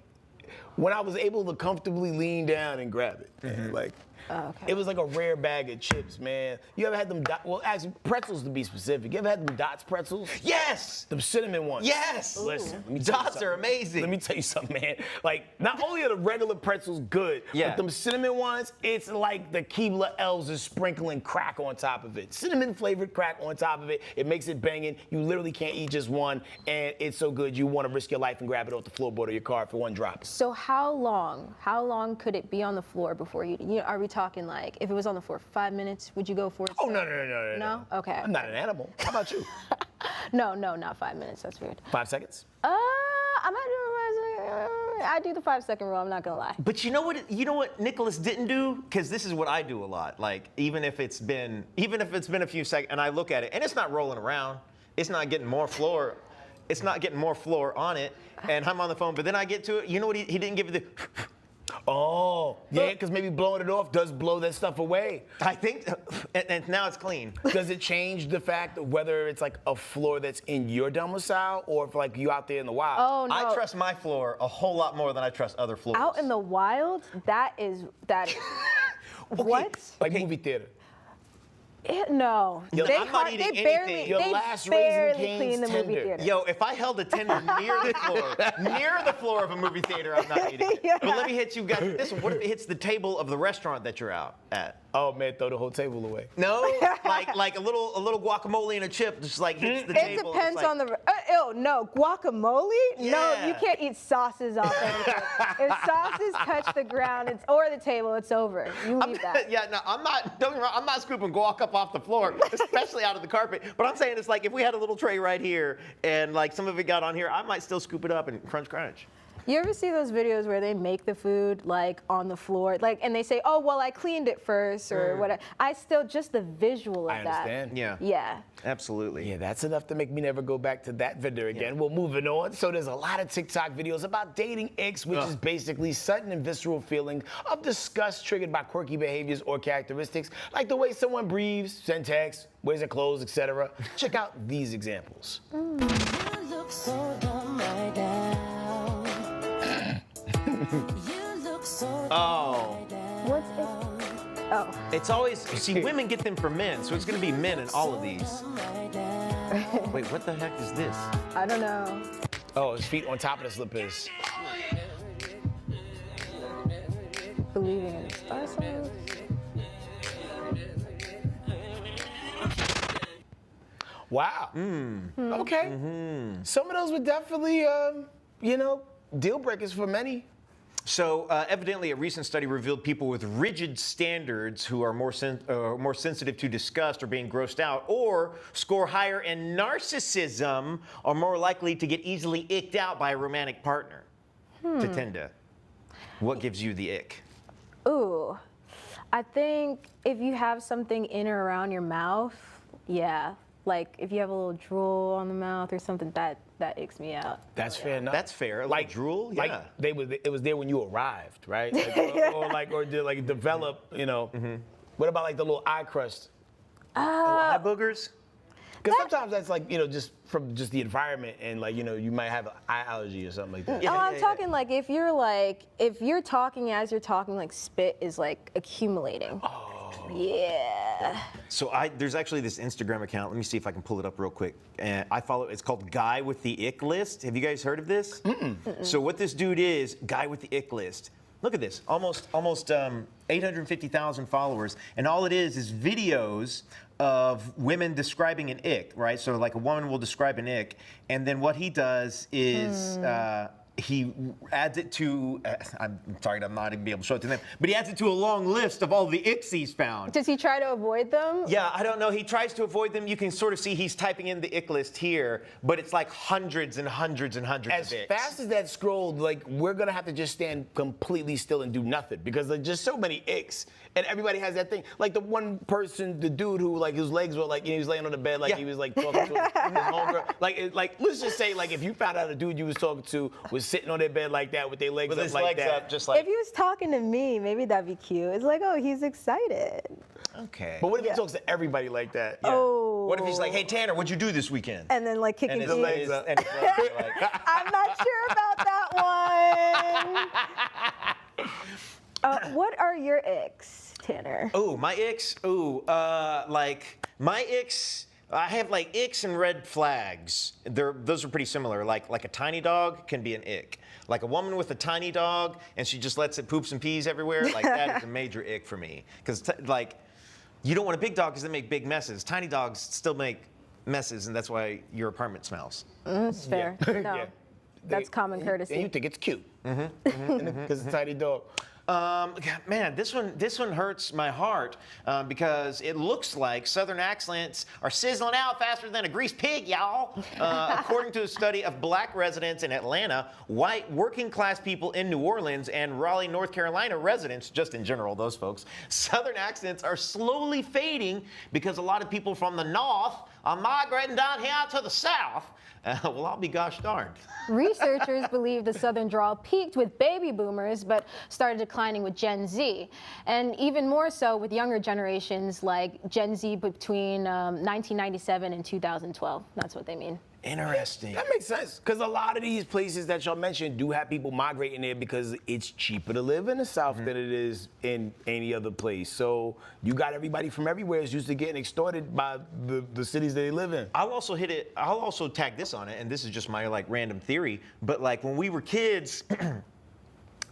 when I was able to comfortably lean down and grab it, and like. Okay. It was like a rare bag of chips, man. You ever had them, well, actually, pretzels to be specific. You ever had them Dots pretzels? Yes! Them cinnamon ones. Yes! Listen, let me tell you Dots something. are amazing. Let me tell you something, man. Like, not only are the regular pretzels good, but them cinnamon ones, it's like the Keebler elves are sprinkling crack on top of it. Cinnamon flavored crack on top of it. It makes it banging. You literally can't eat just one, and it's so good you want to risk your life and grab it off the floorboard of your car for one drop. So how long could it be on the floor before you know, are we talking like, if it was on the floor for 5 minutes, would you go for it? Oh, no. No? Okay. I'm not an animal. How about you? No, not 5 minutes. That's weird. 5 seconds? I do the 5 second rule, I'm not gonna lie. But you know what Nicholas didn't do? Because this is what I do a lot. Like, even if it's been a few seconds, and I look at it, and it's not rolling around, it's not getting more floor on it, and I'm on the phone, but then I get to it, you know what he didn't give it the Oh, yeah, because maybe blowing it off does blow that stuff away. I think, and now it's clean. Does it change the fact of whether it's like a floor that's in your domicile or if like you out there in the wild? Oh, no. I trust my floor a whole lot more than I trust other floors. Out in the wild, that is what? Like movie theater. No. Yo, They I'm not eating anything. barely, Your they last barely Raising clean Cane's the movie tender. theater. Yo, if I held a tender near the floor of a movie theater, I'm not eating it. Yeah. But let me hit you guys with this one. What if it hits the table of the restaurant that you're out at? Oh man, throw the whole table away. No, like a little guacamole and a chip just like hits the It table. depends It's like, on the. Ew, no, guacamole? No, Yeah. you can't eat sauces off anything. If sauces touch the ground or the table, it's over. You leave that. Yeah, no, I'm not. Don't get me wrong. I'm not scooping guac up off the floor, especially out of the carpet. But I'm saying it's like if we had a little tray right here and like some of it got on here, I might still scoop it up and crunch. You ever see those videos where they make the food like on the floor, like, and they say, "Oh, well, I cleaned it first or whatever." I still just the visual of I that. understand. Yeah. Absolutely. Yeah, that's enough to make me never go back to that vendor again. Well, moving on. So there's a lot of TikTok videos about dating icks, which is basically sudden and visceral feeling of disgust triggered by quirky behaviors or characteristics, like the way someone breathes, sends texts, wears their clothes, etc. Check out these examples. You look so dumb right now. You look so dumb right now. What's it? Oh. It's always, see, women get them for men, so it's gonna be men in all of these. Wait, what the heck is this? I don't know. Oh, his feet on top of the slippers. Believing in star signs. Wow. Okay. Some of those were definitely, deal breakers for many. So evidently, a recent study revealed people with rigid standards who are more sensitive to disgust or being grossed out, or score higher in narcissism, are more likely to get easily icked out by a romantic partner. Tatenda, what gives you the ick? Ooh, I think if you have something in or around your mouth, yeah. Like if you have a little drool on the mouth or something, that icks me out. That's fair enough. That's fair. Like drool, yeah. Like it was there when you arrived, right? Like, or did like develop, What about like the little eye crust? Eye boogers? Because sometimes that's like, just from just the environment and like, you might have an eye allergy or something like that. Yeah, I'm talking like if you're talking as you're talking, like spit is like accumulating. Oh. Yeah. So there's actually this Instagram account. Let me see if I can pull it up real quick. And I follow it. It's called Guy with the Ick List. Have you guys heard of this? Mm-mm. So what this dude is, Guy with the Ick List. Look at this, almost 850,000 followers, and all it is videos of women describing an ick, right? So like a woman will describe an ick, and then what he does is he adds it to, I'm sorry, I'm not even be able to show it to them, but he adds it to a long list of all the icks he's found. Does he try to avoid them? Yeah, I don't know. He tries to avoid them. You can sort of see he's typing in the ick list here, but it's like hundreds and hundreds and hundreds of icks. As fast as that scrolled, like we're gonna have to just stand completely still and do nothing because there's just so many icks, and everybody has that thing. Like the one person, the dude who like his legs were like he was laying on the bed like he was like talking to his homegirl. Like let's just say like if you found out a dude you was talking to was was sitting on their bed like that with their legs With up his like legs that. up, just like. If he was talking to me, maybe that'd be cute. It's like, oh, he's excited. Okay. But what if he talks to everybody like that? Oh. What if he's like, hey Tanner, what'd you do this weekend? And then like kicking his feet. legs and his legs are like. I'm not sure about that one. What are your icks, Tanner? Ooh, my icks. Like my icks. I have like icks and red flags. Those are pretty similar. Like a tiny dog can be an ick. Like a woman with a tiny dog and she just lets it poops and pees everywhere. Like that is a major ick for me. Because like you don't want a big dog because they make big messes. Tiny dogs still make messes, and that's why your apartment smells. That's fair. Yeah. No, Yeah. that's common courtesy. And you think it's cute. Because it's a tiny dog. Man, this one hurts my heart because it looks like Southern accents are sizzling out faster than a greased pig, y'all. According to a study of black residents in Atlanta, white working class people in New Orleans, and Raleigh, North Carolina residents, just in general, those folks, Southern accents are slowly fading because a lot of people from the North are migrating down here to the South. Well, I'll be gosh darned. Researchers believe the Southern drawl peaked with baby boomers, but started declining with Gen Z. And even more so with younger generations like Gen Z between 1997 and 2012. That's what they mean. Interesting. That makes sense. Because a lot of these places that y'all mentioned do have people migrating there because it's cheaper to live in the South than it is in any other place. So you got everybody from everywhere is used to getting extorted by the cities that they live in. I'll also tag this on it, and this is just my like random theory, but like when we were kids,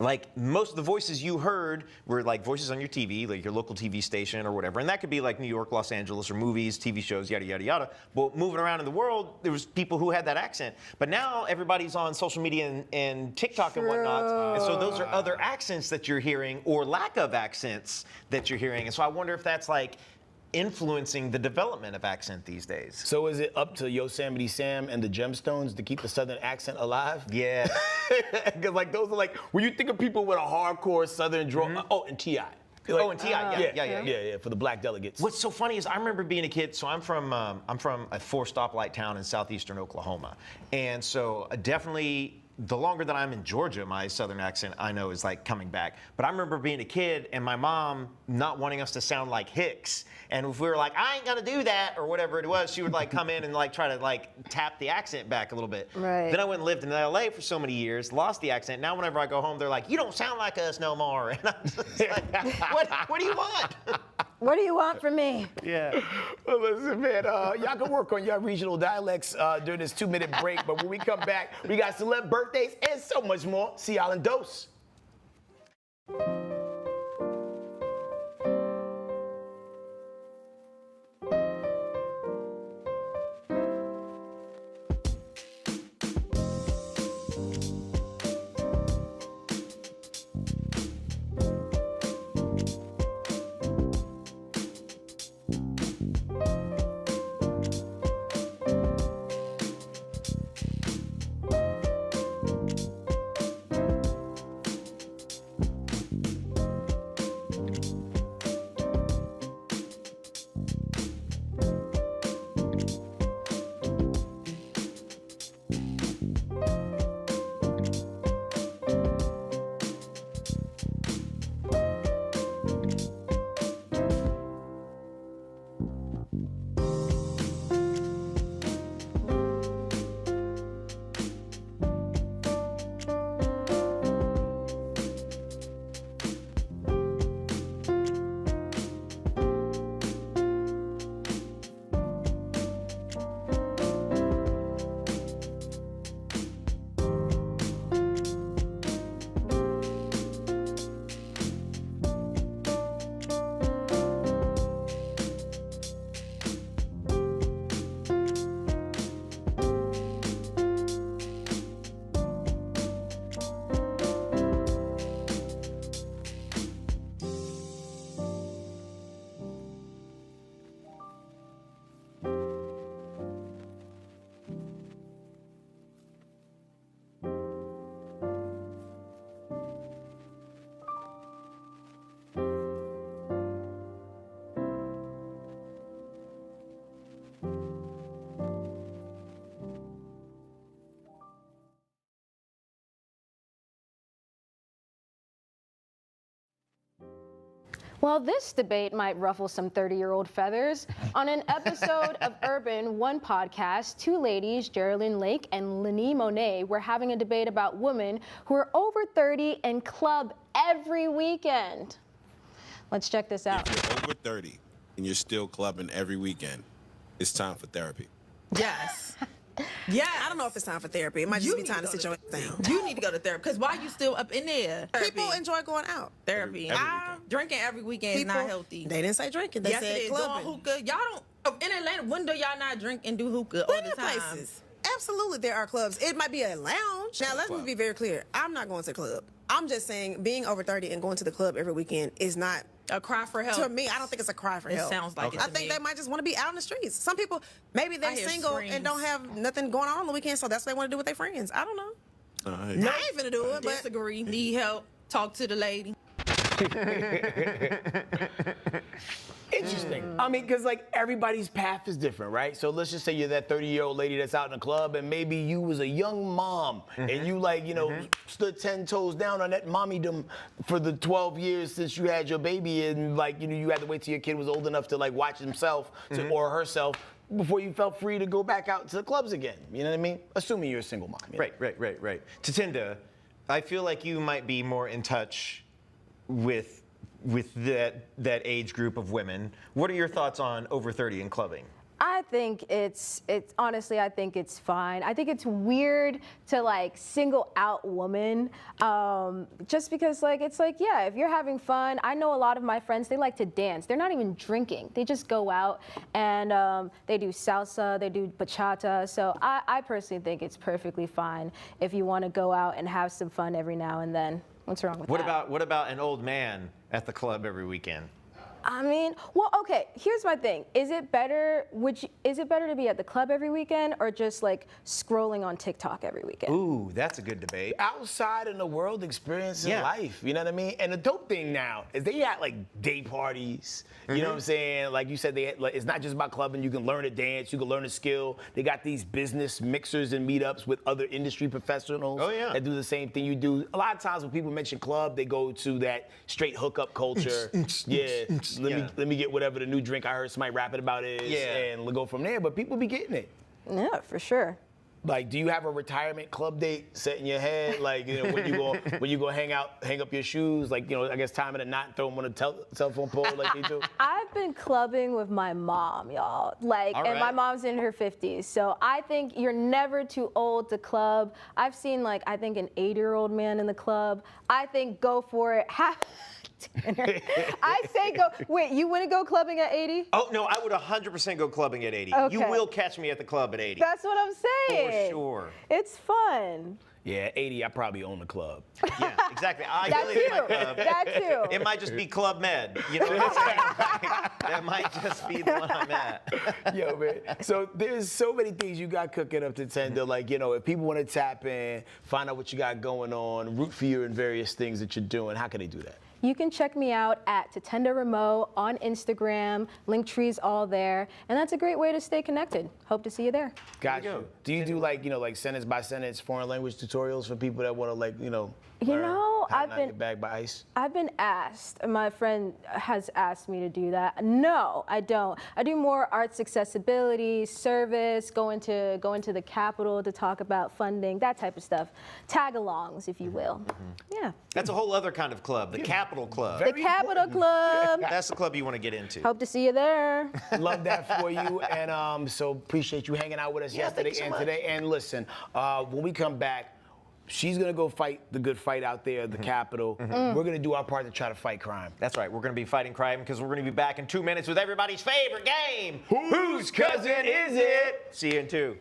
like most of the voices you heard were like voices on your TV, like your local TV station or whatever. And that could be like New York, Los Angeles, or movies, TV shows, yada, yada, yada. But moving around in the world, there was people who had that accent. But now everybody's on social media and TikTok and whatnot. And so those are other accents that you're hearing or lack of accents that you're hearing. And so I wonder if that's like influencing the development of accent these days. So is it up to Yosemite Sam and the Gemstones to keep the Southern accent alive? Yeah. Because like those are like, when you think of people with a hardcore Southern drawl, oh, and T.I. Like, Oh, and T.I., yeah. For the black delegates. What's so funny is I remember being a kid. So I'm from a 4-stoplight town in southeastern Oklahoma, and so definitely the longer that I'm in Georgia, my Southern accent I know is like coming back. But I remember being a kid and my mom not wanting us to sound like Hicks, and if we were like, I ain't gonna do that or whatever it was, she would like come in and like try to like tap the accent back a little bit. Right. Then I went and lived in LA for so many years, lost the accent. Now whenever I go home, they're like, you don't sound like us no more. And I'm just like, what do you want? What do you want from me? Yeah. Well, listen, man, y'all can work on your regional dialects during this 2-minute break, but when we come back, we got celeb birthdays and so much more. See y'all in dose. Well, this debate might ruffle some 30-year-old feathers. On an episode of Urban One podcast, two ladies, Geraldine Lake and Lenny Monet, were having a debate about women who are over 30 and club every weekend. Let's check this out. If you're over 30 and you're still clubbing every weekend, it's time for therapy. Yes. Yeah, I don't know if it's time for therapy. It might just be time to sit your ass down. You need to go to therapy because why you still up in there? People enjoy going out. Therapy. Drinking every weekend is not healthy. They didn't say drinking. They said clubbing. Doing hookah. Y'all don't. In Atlanta, when do y'all not drink and do hookah all the time? Places. Absolutely, there are clubs. It might be a lounge. Now, let me be very clear. I'm not going to the club. I'm just saying being over 30 and going to the club every weekend is not a cry for help. To me, I don't think it's a cry for help. It sounds like it. I think they might just want to be out in the streets. Some people, maybe they're single and don't have nothing going on the weekend, so that's what they want to do with their friends. I don't know. I ain't finna do it, but disagree. Need help. Talk to the lady. Interesting. I mean, because like everybody's path is different, right? So let's just say you're that 30-year-old lady that's out in the club, and maybe you was a young mom, and you like, you know, stood 10 toes down on that mommydom for the 12 years since you had your baby, and like, you know, you had to wait till your kid was old enough to like watch himself or herself before you felt free to go back out to the clubs again. You know what I mean? Assuming you're a single mom. Right. Tatenda, I feel like you might be more in touch with that age group of women. What are your thoughts on over 30 and clubbing? I think it's honestly, I think it's fine. I think it's weird to like single out women, just because like, it's like, yeah, if you're having fun, I know a lot of my friends, they like to dance. They're not even drinking. They just go out and they do salsa, they do bachata. So I personally think it's perfectly fine if you want to go out and have some fun every now and then. What's wrong with that? What about an old man at the club every weekend? I mean, well, okay, here's my thing. Is it better to be at the club every weekend or just like scrolling on TikTok every weekend? Ooh, that's a good debate. Outside in the world, experiencing life, you know what I mean? And the dope thing now is they got like day parties, you know what I'm saying? Like you said, it's not just about clubbing. You can learn to dance, you can learn a skill. They got these business mixers and meetups with other industry professionals that do the same thing you do. A lot of times when people mention club, they go to that straight hookup culture. Let me get whatever the new drink I heard somebody rapping about is, and we'll go from there. But people be getting it. Yeah, for sure. Like, do you have a retirement club date set in your head? Like, you know, when you go hang up your shoes, like, you know, I guess time in a knot and throw them on a cell phone pole like they do? I've been clubbing with my mom, y'all. Like, and my mom's in her 50s. So I think you're never too old to club. I've seen, like, I think an 80-year-old man in the club. I think go for it. I say go. Wait, you wouldn't go clubbing at 80? Oh, no, I would 100% go clubbing at 80. Okay. You will catch me at the club at 80. That's what I'm saying. For sure. It's fun. Yeah, at 80, I probably own the club. Yeah, exactly. That too. That too. It might just be Club Med. You know what I'm saying? That might just be the one I'm at. Yo, man. So there's so many things you got cooking up to Tatenda. Like, you know, if people want to tap in, find out what you got going on, root for you in various things that you're doing, how can they do that? You can check me out at Tatenda Rameau on Instagram. Linktree's all there. And that's a great way to stay connected. Hope to see you there. Got you. Do you do like, you know, like sentence by sentence foreign language tutorials for people that want to like, you know, I've been get bagged by ice? I've been asked. My friend has asked me to do that. No, I don't. I do more arts accessibility, service, going to the Capitol to talk about funding, that type of stuff. Tag-alongs, if you will. Yeah. That's a whole other kind of club, the Capitol Club. The Capitol Club. That's the club you want to get into. Hope to see you there. Love that for you, and so appreciate you hanging out with us yesterday and today. And listen, when we come back, she's going to go fight the good fight out there at the Capitol. We're going to do our part to try to fight crime. That's right. We're going to be fighting crime because we're going to be back in 2 minutes with everybody's favorite game. Whose cousin is it? See you in 2.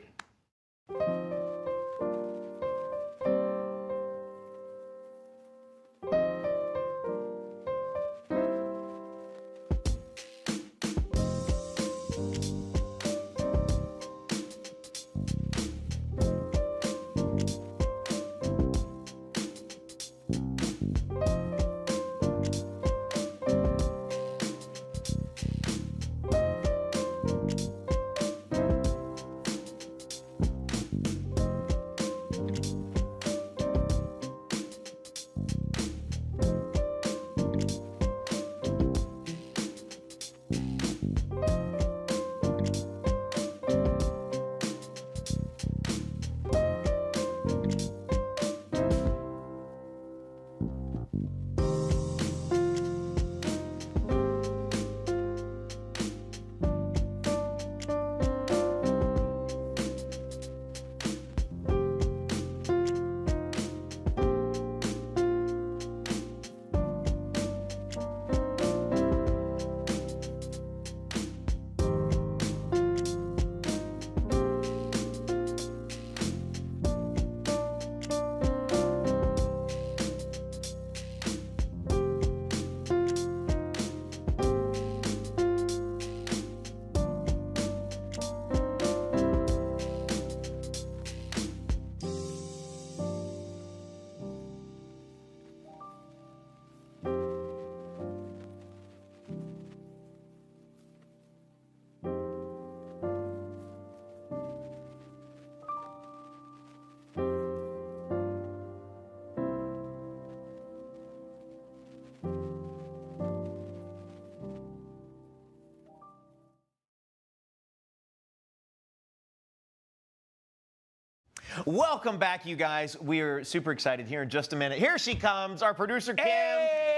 Welcome back, you guys. We're super excited here in just a minute. Here she comes. Our producer, Kim,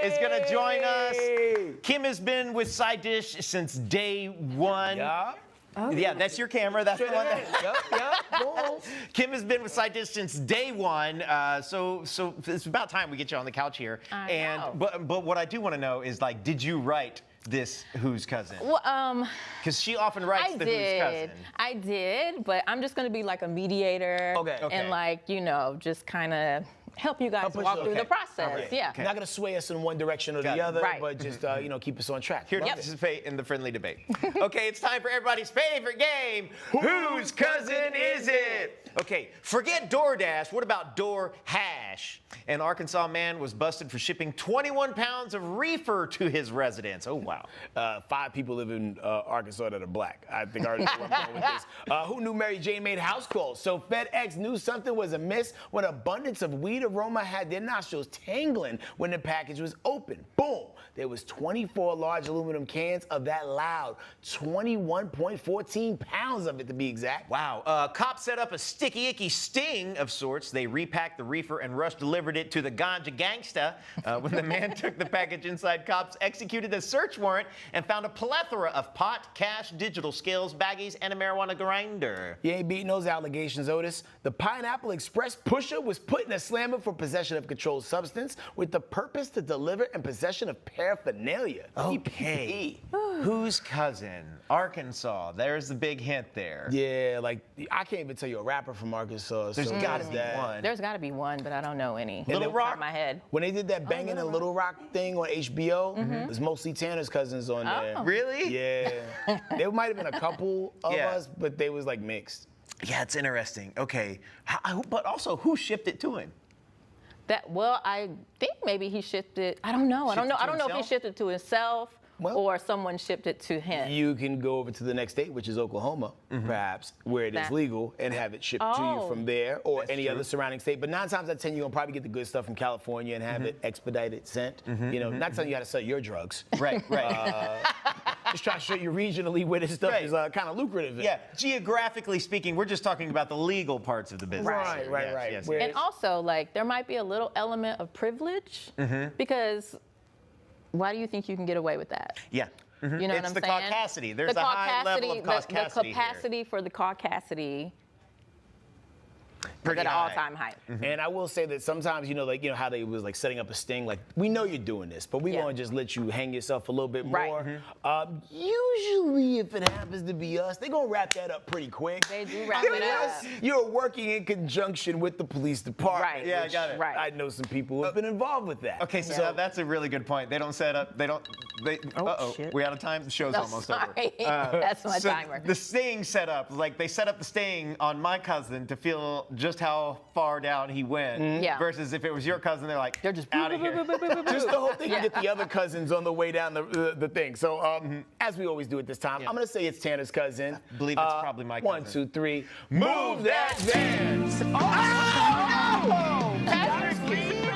is going to join us. Kim has been with Side Dish since day one. Yeah. Oh. Yeah, that's your camera. That's the one. Yep. Kim has been with Side Dish since day one. So it's about time we get you on the couch here. I know. But what I do want to know is, like, did you write this Who's Cousin? Well, because she often writes the Who's Cousin. I did, but I'm just gonna be like a mediator. Okay. And like, you know, just kind of help you guys walk through the process. Right. Yeah. Not gonna sway us in one direction or the other, but just you know, keep us on track. Here to participate in the friendly debate. Okay, it's time for everybody's favorite game. Whose cousin is it? Okay, forget DoorDash. What about DoorHash? An Arkansas man was busted for shipping 21 pounds of reefer to his residence. Oh, wow. 5 people live in Arkansas that are black. I think I already know where I'm going with this. Who knew Mary Jane made house calls? So FedEx knew something was amiss when abundance of weed aroma had their nostrils tingling when the package was opened. Boom. There was 24 large aluminum cans of that loud 21.14 pounds of it, to be exact. Wow. Cops set up a sticky, icky sting of sorts. They repacked the reefer and rushed delivered it to the ganja gangsta. When the man took the package inside, cops executed a search warrant and found a plethora of pot, cash, digital scales, baggies, and a marijuana grinder. You ain't beating those allegations, Otis. The Pineapple Express pusher was put in a slammer for possession of controlled substance with the purpose to deliver in possession of paraphernalia. Okay. Whose cousin? Arkansas. There's the big hint there. Yeah, like, I can't even tell you a rapper from Arkansas. There's gotta be one. There's gotta be one, but I don't know any. Little Rock? Top of my head. When they did that Bangin' in Little Rock thing on HBO, there's mostly Tanner's cousins on there. Really? Yeah. There might have been a couple of us, but they was like mixed. Yeah, it's interesting. Okay. But also, who shipped it to him? I think maybe he shipped it. I don't know. I don't know if he shipped it to himself or someone shipped it to him. You can go over to the next state, which is Oklahoma, perhaps, where it is legal, and have it shipped to you from there or any other surrounding state. But 9 times out of 10, you're gonna probably get the good stuff from California and have it expedited, sent. You know, not telling you how to sell your drugs. Right. Just trying to show you regionally where this stuff is kind of lucrative. Yeah, geographically speaking, we're just talking about the legal parts of the business. Right. Yes. And also, like, there might be a little element of privilege because why do you think you can get away with that? Yeah. You know it's what I'm saying? the caucasity. There's a high level of caucasity. The capacity for the caucasity Pretty at an high. all-time high. And I will say that sometimes, you know, like, you know how they was like setting up a sting, like, we know you're doing this, but we want to just let you hang yourself a little bit more. Usually, if it happens to be us, they're going to wrap that up pretty quick. They do wrap it up. You're working in conjunction with the police department. Right. Yeah, I got it. Right. I know some people who have been involved with that. Okay, so that's a really good point. They don't set up, shit. we out of time? The show's almost over. That's my timer. The sting set up, like they set up the sting on my cousin to feel just how far down he went. Versus if it was your cousin, they're just out of here. Just the whole thing to get the other cousins on the way down the thing. So as we always do at this time, I'm going to say it's Tanner's cousin. I believe it's probably my cousin. 1, 2, 3. Move that van! Patrick Reed.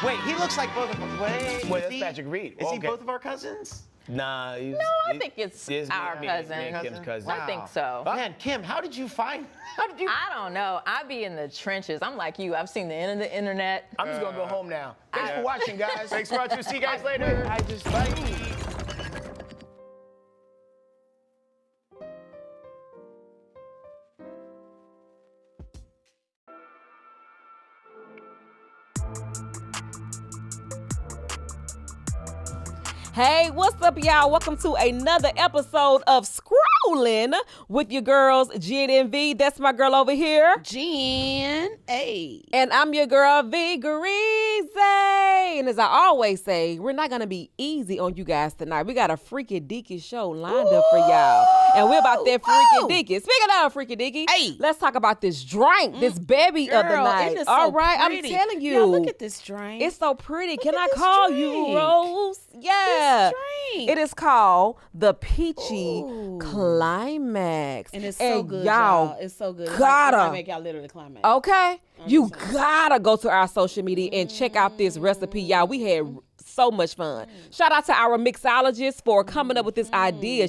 Wait, he looks like both of them. Wait, that's Patrick Reed. Is he both of our cousins? Nah, I think it's our cousin. Kim's cousin. I think so. Man, Kim, how did you find? I don't know. I be in the trenches. I'm like you. I've seen the end of the internet. I'm just gonna go home now. Thanks for watching, guys. Thanks for watching. See you guys later. Bye. Hey, what's up, y'all? Welcome to another episode of Scrolling with your girls, Jen and V. That's my girl over here, Jen. Hey. And I'm your girl, V. Greasy. And as I always say, we're not going to be easy on you guys tonight. We got a freaky deaky show lined up for y'all. And we're about that freaky deaky. Speaking of freaky deaky, let's talk about this drink, this baby girl, of the night. It is All so right, pretty. I'm telling you. Yeah, look at this drink. It's so pretty. Look Can at I this call drink. you Rose? Yeah. This drink. It is called the Peachy Climax. And it's so good, y'all. y'all. It's so good. Gotta. I make y'all literally climax. Okay. You gotta go to our social media and check out this recipe, y'all. We had so much fun. Shout out to our mixologist for coming up with this idea.